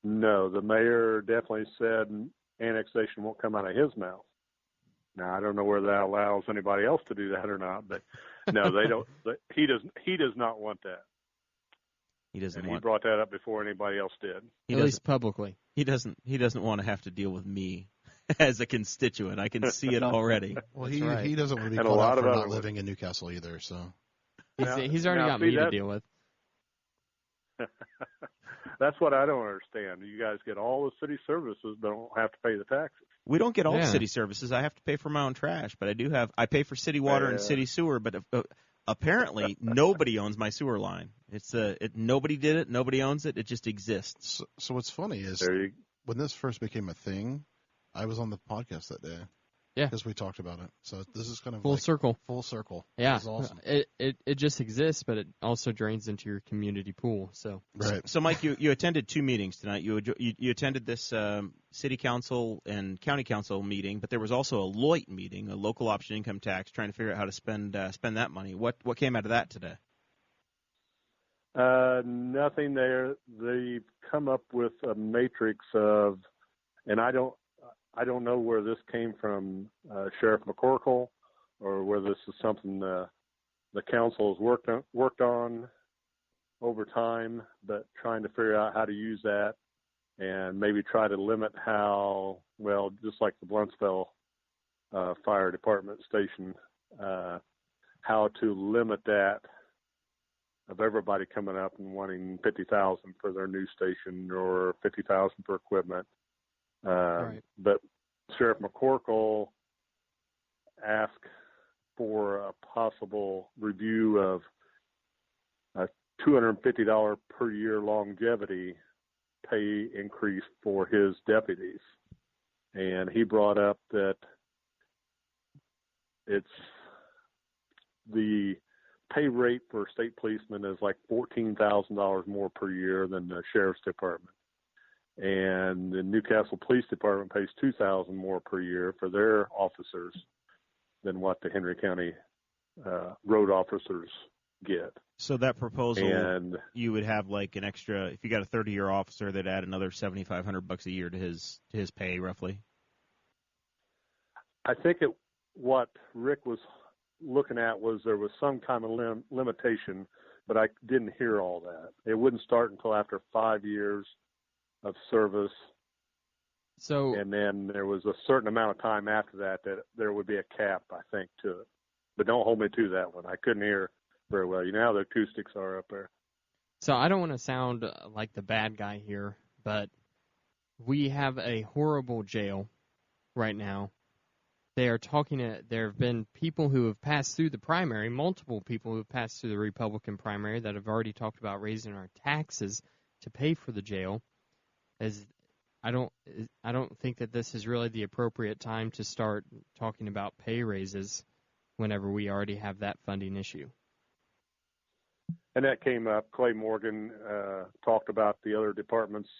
No, the mayor definitely said annexation won't come out of his mouth. Now, I don't know whether that allows anybody else to do that or not, but no, they don't. He does not want that. He brought that up before anybody else did. At least publicly. He doesn't want to have to deal with me as a constituent. I can see it already. Well, he doesn't want to be called out for not living in Newcastle either. So he's already got me to deal with. That's what I don't understand. You guys get all the city services, but don't have to pay the taxes. We don't get all the city services. I have to pay for my own trash, but I pay for city water and city sewer. But apparently, nobody owns my sewer line. Nobody did it. Nobody owns it. It just exists. So what's funny is when this first became a thing, I was on the podcast that day. Yeah, because we talked about it. So this is kind of full circle. Full circle. Yeah, it's awesome. It just exists, but it also drains into your community pool. So right. So Mike, you attended 2 meetings tonight. You attended this city council and county council meeting, but there was also a LOIT meeting, a local option income tax, trying to figure out how to spend that money. What came out of that today? Nothing there. They've come up with a matrix of, and I I don't know where this came from, Sheriff McCorkle, or whether this is something the council has worked on over time, but trying to figure out how to use that and maybe try to limit how, well, just like the Bluntsville Fire Department station, how to limit that of everybody coming up and wanting $50,000 for their new station or $50,000 for equipment. Right. But Sheriff McCorkle asked for a possible review of a $250 per year longevity pay increase for his deputies. And he brought up that it's the pay rate for state policemen is like $14,000 more per year than the sheriff's department. And the Newcastle Police Department pays $2,000 more per year for their officers than what the Henry County road officers get. So that proposal, and you would have like an extra, if you got a 30-year officer, they'd add another $7,500 a year to his pay, roughly. I think what Rick was looking at was there was some kind of limitation, but I didn't hear all that. It wouldn't start until after 5 years of service. So, and then there was a certain amount of time after that there would be a cap, I think, to it. But don't hold me to that one. I couldn't hear very well. You know how the acoustics are up there. So I don't want to sound like the bad guy here, but we have a horrible jail right now. They are there have been people who have passed through the primary, multiple people who have passed through the Republican primary that have already talked about raising our taxes to pay for the jail. I don't think that this is really the appropriate time to start talking about pay raises whenever we already have that funding issue. And that came up. Clay Morgan talked about the other departments,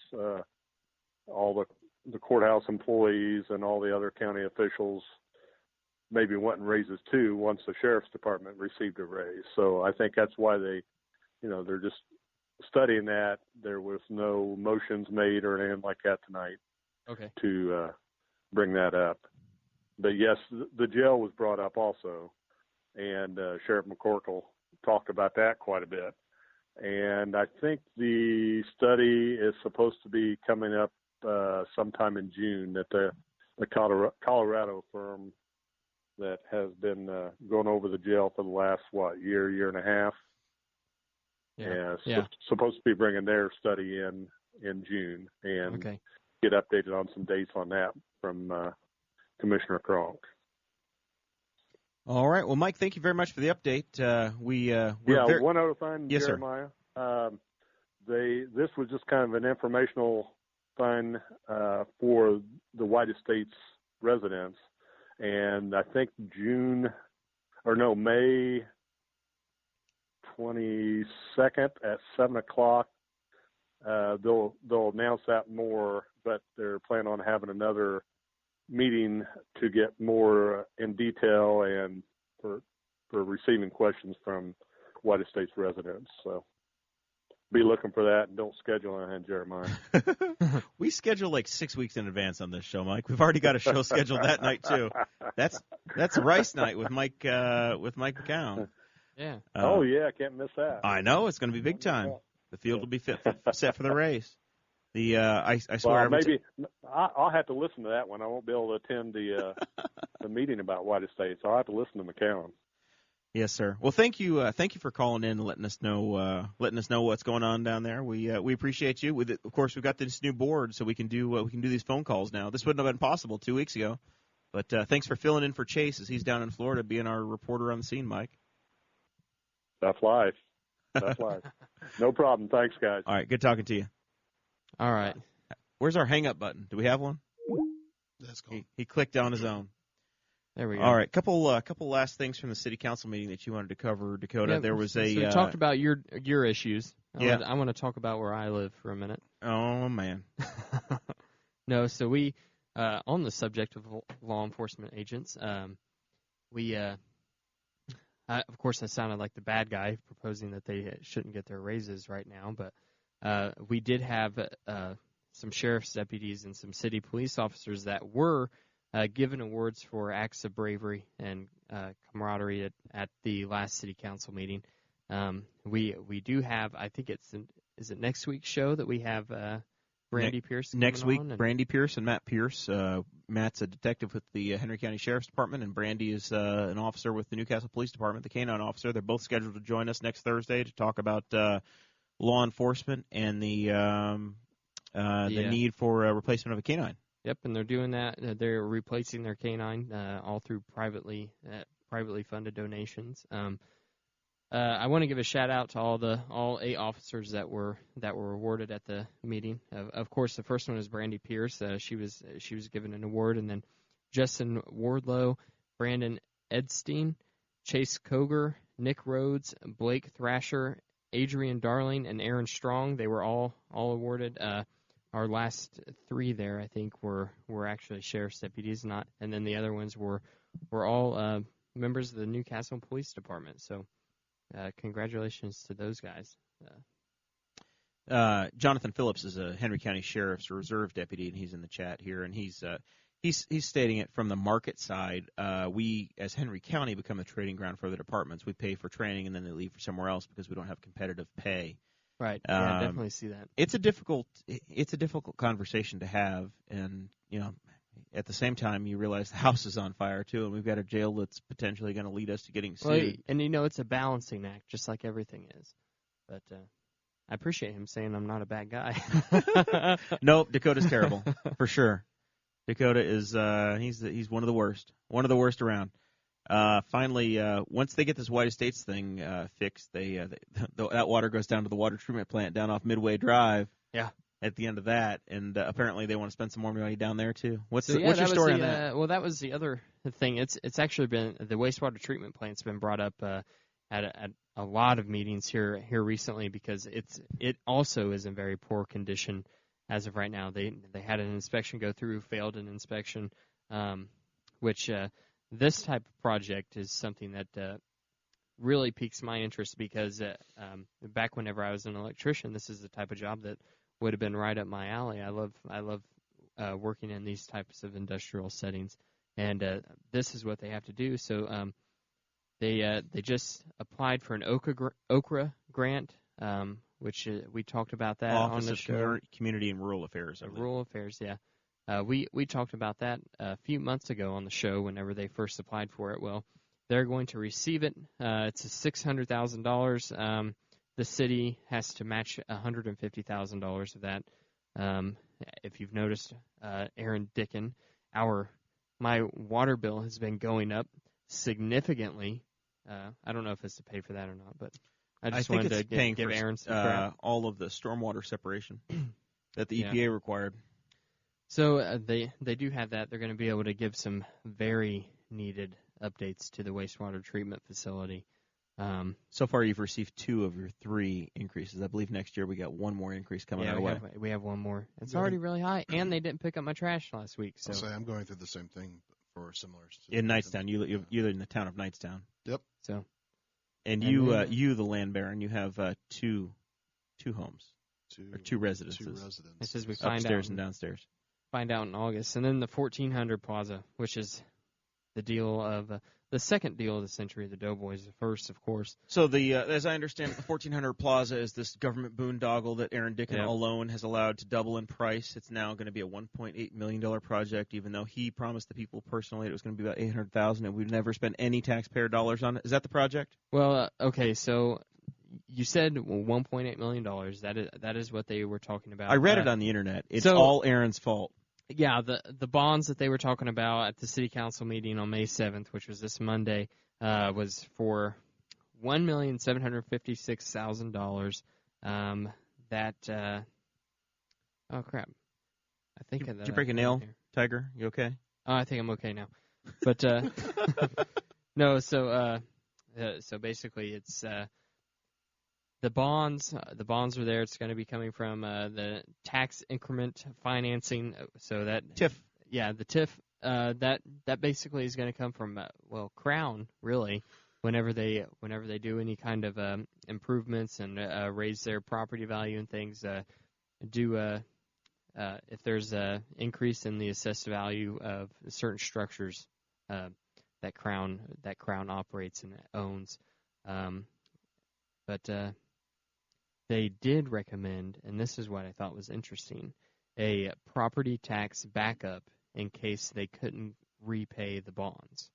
all the courthouse employees and all the other county officials maybe wanting raises too once the sheriff's department received a raise. So I think that's why they're just studying that. There was no motions made or anything like that tonight. Okay. To bring that up. But yes, the jail was brought up also, and Sheriff McCorkle talked about that quite a bit. And I think the study is supposed to be coming up sometime in June, that the Colorado firm that has been going over the jail for the last, year and a half. Yeah. Supposed to be bringing their study in June and get updated on some dates on that from Commissioner Kronk. All right. Well, Mike, thank you very much for the update. One other thing, yes, Jeremiah. This was just kind of an informational thing for the White Estates residents, and I think May 22nd at 7:00. They'll announce that more, but they're planning on having another meeting to get more in detail and for receiving questions from White Estates residents. So be looking for that, and don't schedule anything, Jeremiah. We schedule like 6 weeks in advance on this show, Mike. We've already got a show scheduled that night too. That's Rice Night with Mike McCown. Yeah. I can't miss that. I know, it's going to be big time. The field will be set for the race. I swear. Maybe I'll have to listen to that one. I won't be able to attend the meeting about White Estates. I'll have to listen to McCown. Yes, sir. Well, thank you for calling in and letting us know what's going on down there. We appreciate you. Of course, we've got this new board, so we can do these phone calls now. This wouldn't have been possible 2 weeks ago, but thanks for filling in for Chase as he's down in Florida, being our reporter on the scene, Mike. That's life. No problem. Thanks, guys. All right. Good talking to you. All right. Where's our hang-up button? Do we have one? That's cool. He clicked on his own. There we go. All right. Couple last things from the city council meeting that you wanted to cover, Dakota. Yeah, there was so we talked about your issues. I want to talk about where I live for a minute. Oh, man. No, so we, on the subject of law enforcement agents, of course, I sounded like the bad guy proposing that they shouldn't get their raises right now, but we did have sheriff's deputies and some city police officers that were given awards for acts of bravery and camaraderie at the last city council meeting. We do have, I think is it next week's show that we have Brandy Pierce next week? On, Brandy Pierce and Matt Pierce. Matt's a detective with the Henry County Sheriff's Department, and Brandy is an officer with the Newcastle Police Department, the canine officer. They're both scheduled to join us next Thursday to talk about law enforcement and the need for a replacement of a canine. Yep, and they're doing that. They're replacing their canine all through privately funded donations. I want to give a shout out to all 8 officers that were awarded at the meeting. Of course, the first one is Brandy Pierce. She was given an award, and then Justin Wardlow, Brandon Edstein, Chase Koger, Nick Rhodes, Blake Thrasher, Adrian Darling, and Aaron Strong. They were all awarded. Our last 3 there, I think, were actually sheriff's deputies, and then the other ones were all members of the Newcastle Police Department. So, congratulations to those guys. Jonathan Phillips is a Henry County Sheriff's Reserve deputy, and he's in the chat here, and he's stating it from the market side. We, as Henry County, become a trading ground for other departments. We pay for training, and then they leave for somewhere else because we don't have competitive pay. Right. Yeah, I definitely see that. It's a difficult conversation to have, and at the same time you realize the house is on fire too, and we've got a jail that's potentially going to lead us to getting sued. Well, and it's a balancing act, just like everything is. But I appreciate him saying I'm not a bad guy. Nope, Dakota's terrible for sure. Dakota is he's one of the worst around. Finally, once they get this White Estates thing fixed, that water goes down to the water treatment plant down off Midway Drive. Yeah. At the end of that, and apparently they want to spend some more money down there too. What's your story on that? Well, that was the other thing. It's actually been the wastewater treatment plant's been brought up at a lot of meetings here recently because it also is in very poor condition as of right now. They had an inspection go through, failed an inspection, which. This type of project is something that really piques my interest because back whenever I was an electrician, this is the type of job that would have been right up my alley. I love working in these types of industrial settings, and this is what they have to do. So they just applied for an OKRA grant, which we talked about that Office on the of show. Community and Rural Affairs. Rural Affairs, yeah. We talked about that a few months ago on the show whenever they first applied for it. Well, they're going to receive it. It's a $600,000. The city has to match $150,000 of that. If you've noticed, Aaron Dicken, my water bill has been going up significantly. I don't know if it's to pay for that or not, but I just wanted to give Aaron some credit. All of the stormwater separation that the EPA required. So they do have that. They're going to be able to give some very needed updates to the wastewater treatment facility. So far, you've received 2 of your 3 increases. I believe next year we got one more increase coming our way. We have one more. It's already really high, and they didn't pick up my trash last week. So I'm going through the same thing for similar. In Knightstown, you live in the town of Knightstown. Yep. So, and you, the land baron, you have 2 homes or 2 residences. 2 residences. This is we find upstairs out and downstairs. Find out in August, and then the 1400 Plaza, which is the deal of the second deal of the century. The Doughboys, the first, of course. So as I understand it, the 1400 Plaza is this government boondoggle that Aaron Dicken alone has allowed to double in price. It's now going to be a $1.8 million project, even though he promised the people personally it was going to be about $800,000, and we'd never spend any taxpayer dollars on it. Is that the project? Well, okay, so you said $1.8 million. That is what they were talking about. I read it on the internet. It's all Aaron's fault. Yeah, the bonds that they were talking about at the city council meeting on May 7th, which was this Monday, was for $1,756,000. Oh crap! I think Did you break a nail, Tiger? You okay? Oh, I think I'm okay now. But no, so basically it's. The bonds are there. It's going to be coming from the tax increment financing. So that TIF, the TIF. That basically is going to come from Crown really. Whenever they do any kind of improvements and raise their property value and things, do if there's a increase in the assessed value of certain structures that Crown operates and owns. But they did recommend, and this is what I thought was interesting, a property tax backup in case they couldn't repay the bonds.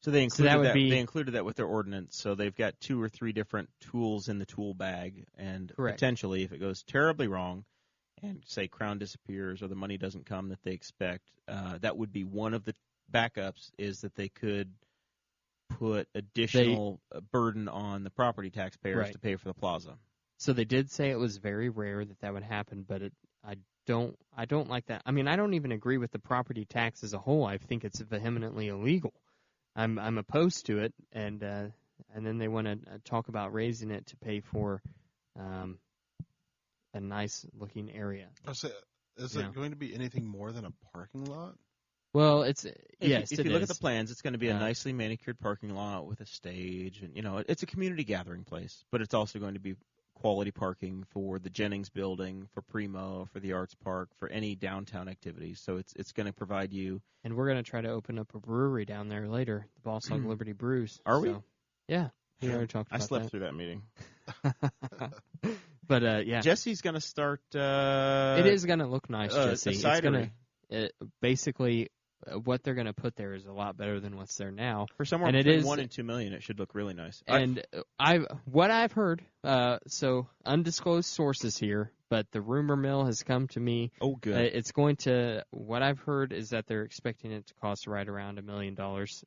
So they included that with their ordinance. So they've got 2 or 3 different tools in the tool bag, and potentially, if it goes terribly wrong, and say Crown disappears or the money doesn't come that they expect, that would be one of the backups. Is that they could put additional burden on the property taxpayers to pay for the plaza. So they did say it was very rare that would happen, but I don't like that. I mean, I don't even agree with the property tax as a whole. I think it's vehemently illegal. I'm opposed to it, and then they want to talk about raising it to pay for a nice looking area. Is it going to be anything more than a parking lot? Well, if you look at the plans, it's going to be a nicely manicured parking lot with a stage, and it's a community gathering place. But it's also going to be quality parking for the Jennings building, for Primo, for the Arts Park, for any downtown activities. So it's going to provide you. And we're going to try to open up a brewery down there later, the Boss Hog Liberty Brews. Are we? Yeah. We already talked about that. I slept through that meeting. But, yeah. Jesse's going to start. It is going to look nice, Jesse. A cidery. Basically, what they're going to put there is a lot better than what's there now. For somewhere between $1 and $2 million, it should look really nice. And what I've heard, so undisclosed sources here, but the rumor mill has come to me. Oh, good. What I've heard is that they're expecting it to cost right around $1 million,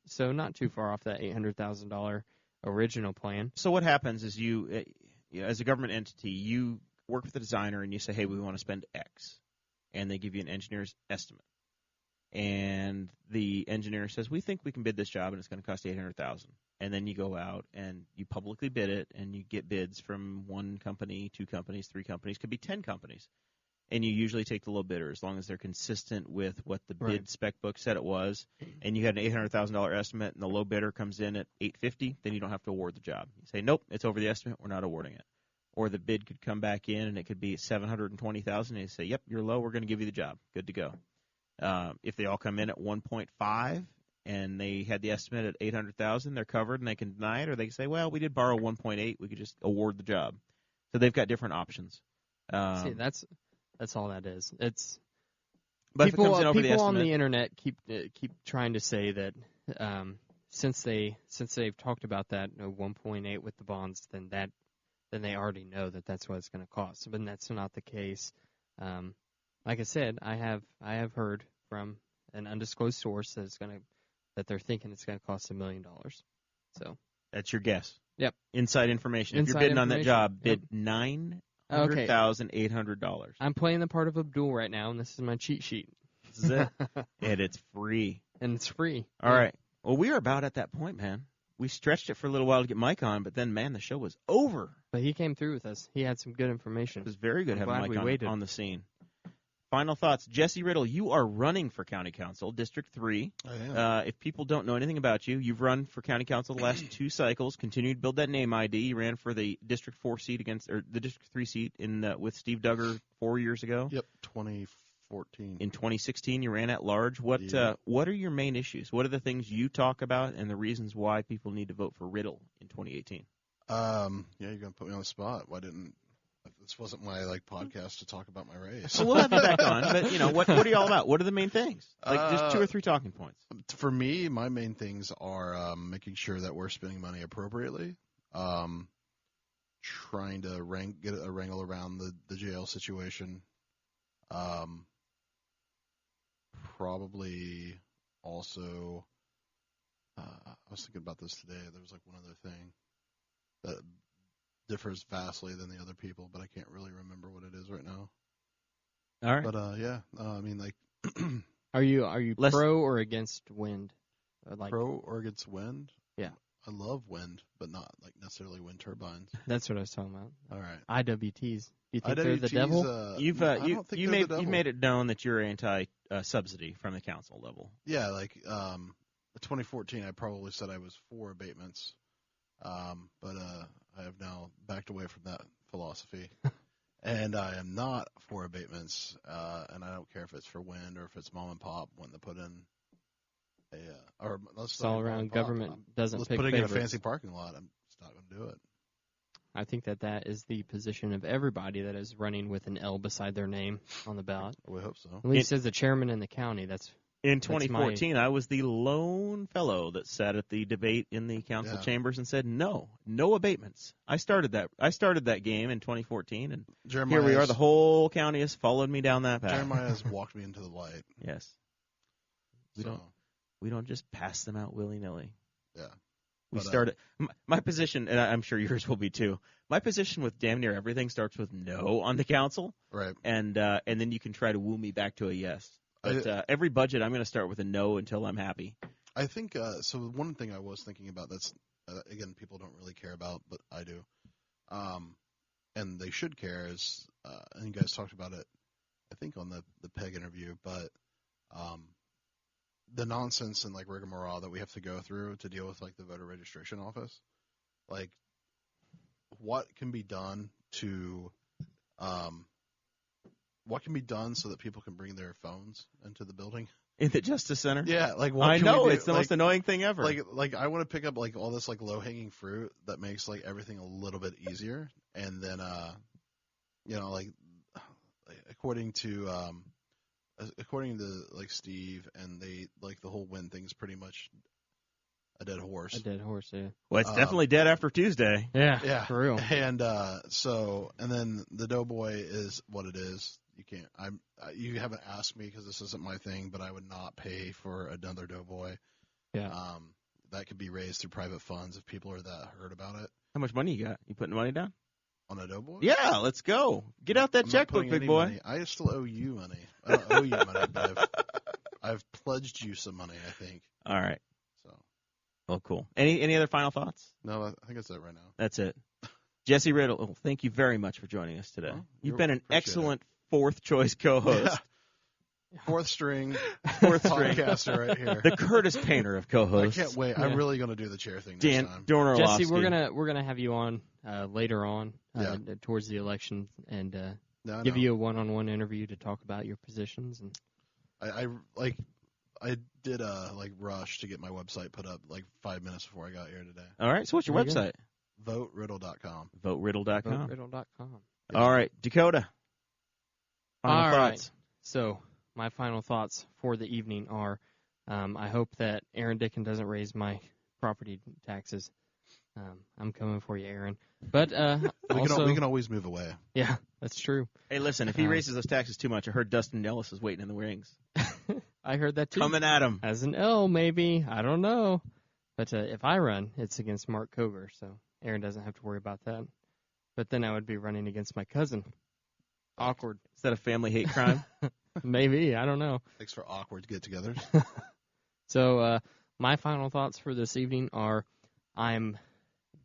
so not too far off that $800,000 original plan. So what happens is you, as a government entity, you work with the designer and you say, hey, we want to spend X, and they give you an engineer's estimate. And the engineer says, we think we can bid this job, and it's going to cost $800,000. And then you go out and you publicly bid it, and you get bids from 1 company, 2 companies, 3 companies, could be 10 companies. And you usually take the low bidder as long as they're consistent with what the bid spec book said it was. And you had an $800,000 estimate, and the low bidder comes in at $850,000, then you don't have to award the job. You say, nope, it's over the estimate, we're not awarding it. Or the bid could come back in, and it could be $720,000, and you say, yep, you're low, we're going to give you the job. Good to go. If they all come in at 1.5 and they had the estimate at $800,000, they're covered and they can deny it, or they can say, well, we did borrow 1.8, we could just award the job. So they've got different options. See, that's all that is. It's people on the internet keep trying to say that since they've talked about that 1.8 with the bonds, then they already know that that's what it's going to cost. But that's not the case. Like I said, I have heard from an undisclosed source that they're thinking it's going to cost $1 million. So that's your guess. Yep. Inside information. If you're bidding on that job, bid $900,800. I'm playing the part of Abdul right now, and this is my cheat sheet. This is it. And it's free. And it's free. All right. Well, we are about at that point, man. We stretched it for a little while to get Mike on, but then, man, the show was over. But he came through with us. He had some good information. It was very good having Mike on the scene. Final thoughts. Jesse Riddle, you are running for County Council, District 3. I am. If people don't know anything about you, you've run for County Council the last 2 cycles, continued to build that name ID. You ran for the District 4 seat the District 3 seat with Steve Duggar 4 years ago. Yep, 2014. In 2016, you ran at large. What are your main issues? What are the things you talk about and the reasons why people need to vote for Riddle in 2018? Yeah, you're going to put me on the spot. This wasn't my podcast to talk about my race. So we'll have you back on, but what are you all about? What are the main things? Just 2 or 3 talking points. For me, my main things are making sure that we're spending money appropriately, trying to get a wrangle around the jail situation, probably also. I was thinking about this today. There was one other thing that differs vastly than the other people, but I can't really remember what it is right now. All right. But I mean, are you pro or against wind? Pro or against wind? Yeah. I love wind, but not necessarily wind turbines. That's what I was talking about. All right. IWTs. Do you think they're the devil? You've made it known that you're anti-subsidy from the council level. Yeah, in 2014, I probably said I was for abatements, but I have now backed away from that philosophy. And I am not for abatements, and I don't care if it's for wind or if it's mom and pop wanting to put in it's all around government doesn't let's pick put it favorites. in a fancy parking lot. I'm just not going to do it. I think that is the position of everybody that is running with an L beside their name on the ballot. We hope so. At least as the chairman in the county, in 2014, I was the lone fellow that sat at the debate in the council chambers and said no abatements. I started that game in 2014, and here we are. The whole county has followed me down that path. Jeremiah has walked me into the light. Yes. We don't just pass them out willy-nilly. Yeah. We started my position, and I'm sure yours will be too. My position with damn near everything starts with no on the council, right? And then you can try to woo me back to a yes. But every budget, I'm going to start with a no until I'm happy. I think so. One thing I was thinking about that's again people don't really care about, but I do, and they should care. Is and you guys talked about it, I think on the PEG interview, but the nonsense and like rigmarole that we have to go through to deal with like the voter registration office, like what can be done to what can be done so that people can bring their phones into the building? In the Justice Center? Yeah, like what I can know we do? it's the most annoying thing ever. Like I want to pick up like all this like low hanging fruit that makes like everything a little bit easier, and then like according to like Steve and they like the whole win thing is pretty much a dead horse. A dead horse, yeah. Well, it's definitely dead after Tuesday. Yeah, for real. And and then the Doughboy is what it is. You can't. You haven't asked me because this isn't my thing, but I would not pay for another Doughboy. Yeah. That could be raised through private funds if people are that heard about it. How much money you got? You putting money down? On a Doughboy? Yeah, let's go. Get out that checkbook, big boy. Money. I still owe you money. I don't owe you money, but I've pledged you some money, I think. All right. So. Well, cool. Any other final thoughts? No, I think that's it right now. That's it. Jesse Riddle, thank you very much for joining us today. You've been an excellent fourth choice co-host. Yeah. Fourth string podcaster right here. The Curtis Painter of co-hosts. I can't wait. Yeah. I'm really going to do the chair thing Dan next time. Dornorlowski. Jesse, we're gonna have you on later on towards the election and give you a one-on-one interview to talk about your positions. And I did a rush to get my website put up 5 minutes before I got here today. All right. So what's your website? VoteRiddle.com. VoteRiddle.com. VoteRiddle.com. All right, Dakota. Final thoughts. Right. So my final thoughts for the evening are, I hope that Aaron Dicken doesn't raise my property taxes. I'm coming for you, Aaron. But we can always move away. Yeah, that's true. Hey, listen, if he raises those taxes too much, I heard Dustin Ellis is waiting in the wings. I heard that too. Coming at him. As an L, maybe. I don't know. But if I run, it's against Mark Coger, so Aaron doesn't have to worry about that. But then I would be running against my cousin. Awkward. Is that a family hate crime? Maybe. I don't know. Thanks for awkward get-togethers. So my final thoughts for this evening are I'm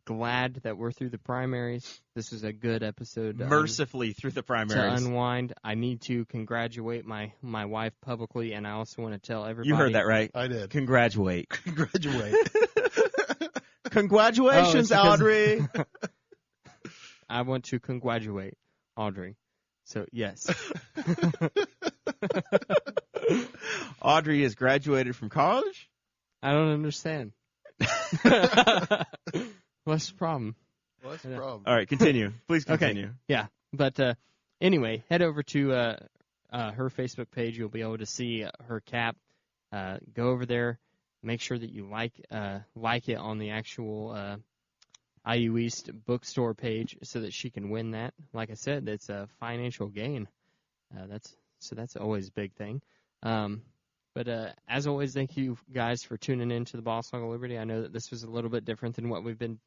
glad that we're through the primaries. This is a good episode. Mercifully through the primaries. To unwind. I need to congratulate my wife publicly, and I also want to tell everybody. You heard that right. I did. Congratulate. Congratulate. Congratulations, Audrey. I want to congratulate Audrey. So, yes. Audrey has graduated from college? I don't understand. What's the problem? What's the problem? All right, continue. Please continue. Okay. Yeah. But anyway, head over to her Facebook page. You'll be able to see her cap. Go over there. Make sure that you like it on the actual IU East bookstore page so that she can win that. Like I said, it's a financial gain. That's always a big thing. But as always, thank you guys for tuning in to the Boss Hog of Liberty. I know that this was a little bit different than what we've been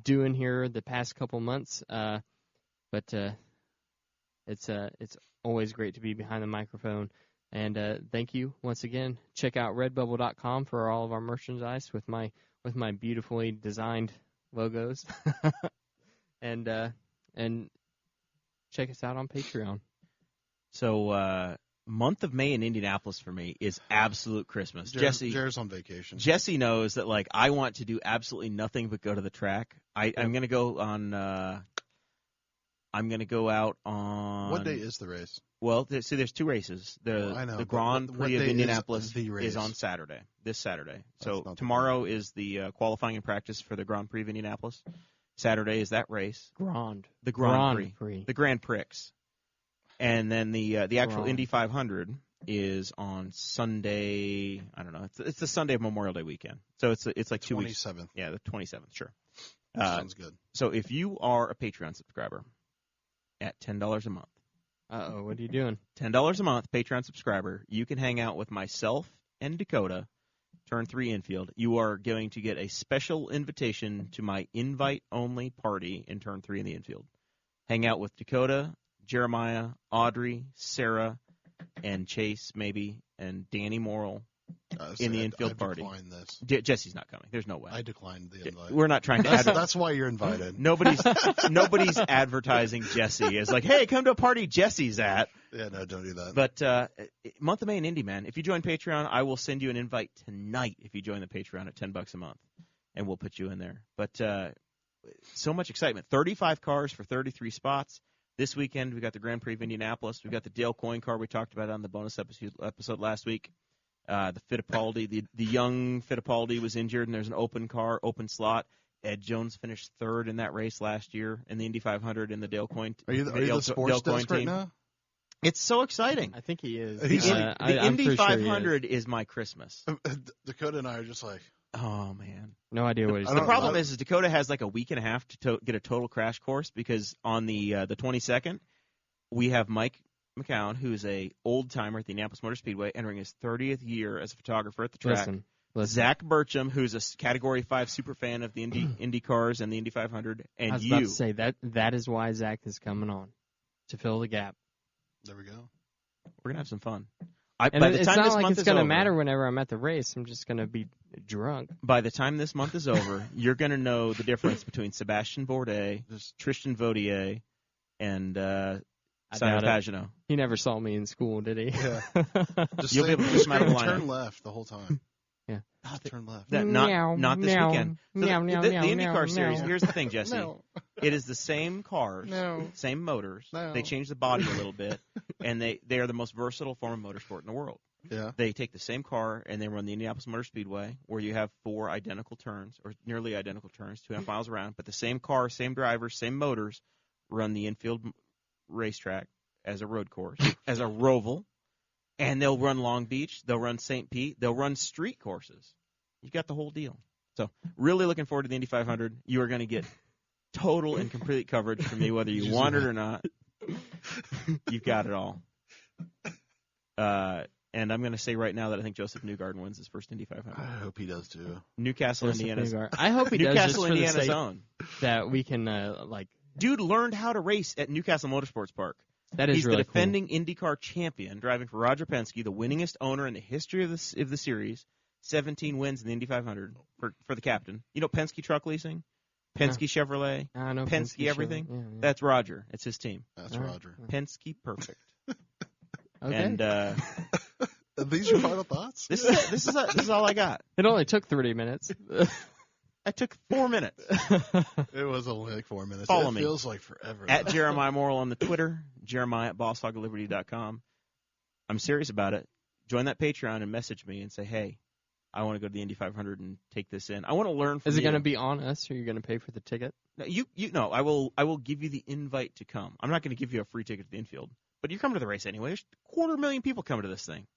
doing here the past couple months. But it's always great to be behind the microphone. And thank you once again. Check out redbubble.com for all of our merchandise with my beautifully designed logos. and check us out on Patreon. So month of May in Indianapolis for me is absolute Christmas. Jared's on vacation. Jesse knows that I want to do absolutely nothing but go to the track. I'm going to go on I'm going to go out on. What day is the race? Well, there's two races. I know, The Grand Prix of Indianapolis is on Saturday, this Saturday. That's So tomorrow is the qualifying and practice for the Grand Prix of Indianapolis. Saturday is that race. The Grand Prix. The Grand Prix. And then the actual Indy 500 is on Sunday. I don't know. It's the Sunday of Memorial Day weekend. So it's like 2 weeks. 27th. Yeah, the 27th. Sure. Sounds good. So if you are a Patreon subscriber at $10 a month. What are you doing? $10 a month, Patreon subscriber. You can hang out with myself and Dakota, Turn 3 Infield. You are going to get a special invitation to my invite-only party in Turn 3 in the infield. Hang out with Dakota, Jeremiah, Audrey, Sarah, and Chase, maybe, and Danny Morrell in the infield party. I declined this. Jesse's not coming. There's no way. I declined the invite. We're not trying to That's why you're invited. Nobody's advertising Jesse as like, hey, come to a party Jesse's at. Yeah, no, don't do that. But month of May in Indy, man. If you join Patreon, I will send you an invite tonight if you join the Patreon at $10 a month, and we'll put you in there. But so much excitement. 35 cars for 33 spots. This weekend, we got the Grand Prix of Indianapolis. We got the Dale Coyne car we talked about on the bonus episode last week. The Fittipaldi, the young Fittipaldi was injured, and there's an open slot. Ed Jones finished third in that race last year in the Indy 500 in the Dale Coyne. Are you the sports desk right now? It's so exciting. I think he is. The Indy 500 is my Christmas. Dakota and I are just like, oh man, no idea what he's doing. The problem is Dakota has like a week and a half to get a total crash course because on the 22nd we have Mike McCown, who's a old timer at the Indianapolis Motor Speedway, entering his 30th year as a photographer at the track. Listen. Zach Burcham, who's a Category 5 super fan of the Indy cars and the Indy 500, and I was about to say that is why Zach is coming on to fill the gap. There we go. We're gonna have some fun. It's not like it's gonna matter whenever I'm at the race. I'm just gonna be drunk. By the time this month is over, you're gonna know the difference between Sebastian Bourdais, Tristan Vautier, and Simon Pagenaud. He never saw me in school, did he? Yeah. You'll be able to just turn left the whole time. Yeah. Turn left. Not this weekend. So the IndyCar series, meow. here's the thing, Jesse. No. It is the same cars, same motors. No. They change the body a little bit, and they are the most versatile form of motorsport in the world. Yeah. They take the same car, and they run the Indianapolis Motor Speedway, where you have 4 identical turns, or nearly identical turns, 2.5 miles around. But the same car, same drivers, same motors run the infield racetrack as a road course, as a roval. And they'll run Long Beach. They'll run St. Pete. They'll run street courses. You got the whole deal. So really looking forward to the Indy 500. You are going to get total and complete coverage from me, whether you want it or not. You've got it all. And I'm going to say right now that I think Joseph Newgarden wins his first Indy 500. I hope he does too. Newcastle, Indiana. I hope he does Newcastle, just for Indiana's the sake own. That we can Dude learned how to race at Newcastle Motorsports Park. That is He's really the defending cool. IndyCar champion, driving for Roger Penske, the winningest owner in the history of the series. 17 wins in the Indy 500 for the captain. You know Penske Truck Leasing, Penske Chevrolet, I know Penske everything. Yeah. That's Roger. It's his team. That's Roger. Penske perfect. Okay. And Are these your final thoughts? this is all I got. It only took 30 minutes. I took 4 minutes. It was only like 4 minutes. Follow it me. Feels like forever. At Jeremiah Morrell on the Twitter, Jeremiah at bosshogliberty.com. I'm serious about it. Join that Patreon and message me and say, hey, I want to go to the Indy 500 and take this in. I want to learn from you. Is it going to be on us, or are you going to pay for the ticket? No, I will give you the invite to come. I'm not going to give you a free ticket to the infield, but you're coming to the race anyway. There's 250,000 people coming to this thing.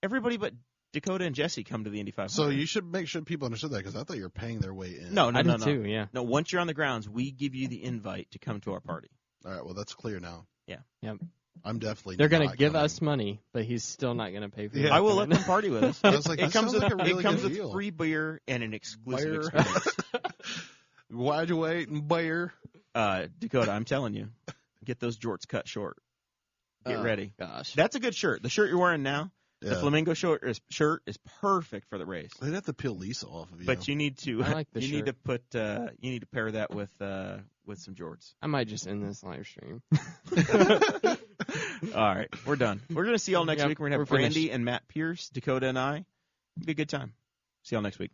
Everybody but Dakota and Jesse come to the Indy 500. So you should make sure people understood that, because I thought you were paying their way in. No. I do too, yeah. No, once you're on the grounds, we give you the invite to come to our party. All right, well, that's clear now. Yeah. Yep. I'm definitely They're going to give us money, but he's still not going to pay for it. Yeah. I will let them party with us. I was like, it comes with deal. free beer and an exclusive Beer. experience. Why'd you wait and bear? Dakota, I'm telling you, get those jorts cut short. Get ready. Gosh. That's a good shirt. The shirt you're wearing now, Yeah. the flamingo shirt is perfect for the race. They'd have to peel Lisa off of you. But you need to I like the shirt. need to put you need to pair that with some jorts. I might just end this live stream. All right, we're done. We're gonna see y'all next Yep, week. We're gonna have we're finished. Brandy and Matt Pierce, Dakota and I. It'll be a good time. See y'all next week.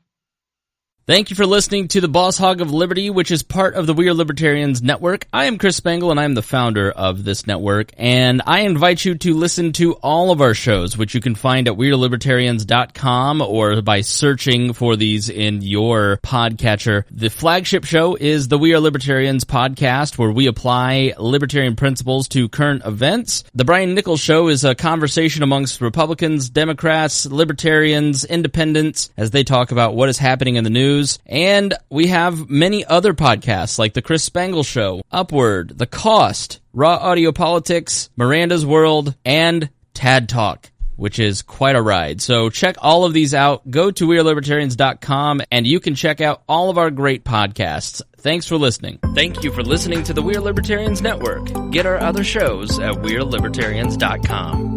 Thank you for listening to the Boss Hog of Liberty, which is part of the We Are Libertarians Network. I am Chris Spangle, and I am the founder of this network, and I invite you to listen to all of our shows, which you can find at WeAreLibertarians.com or by searching for these in your podcatcher. The flagship show is the We Are Libertarians podcast, where we apply libertarian principles to current events. The Brian Nichols Show is a conversation amongst Republicans, Democrats, Libertarians, Independents, as they talk about what is happening in the news. And we have many other podcasts like The Chris Spangle Show, Upward, The Cost, Raw Audio Politics, Miranda's World, and Tad Talk, which is quite a ride. So check all of these out. Go to WeAreLibertarians.com and you can check out all of our great podcasts. Thanks for listening. Thank you for listening to the We Are Libertarians Network. Get our other shows at WeAreLibertarians.com.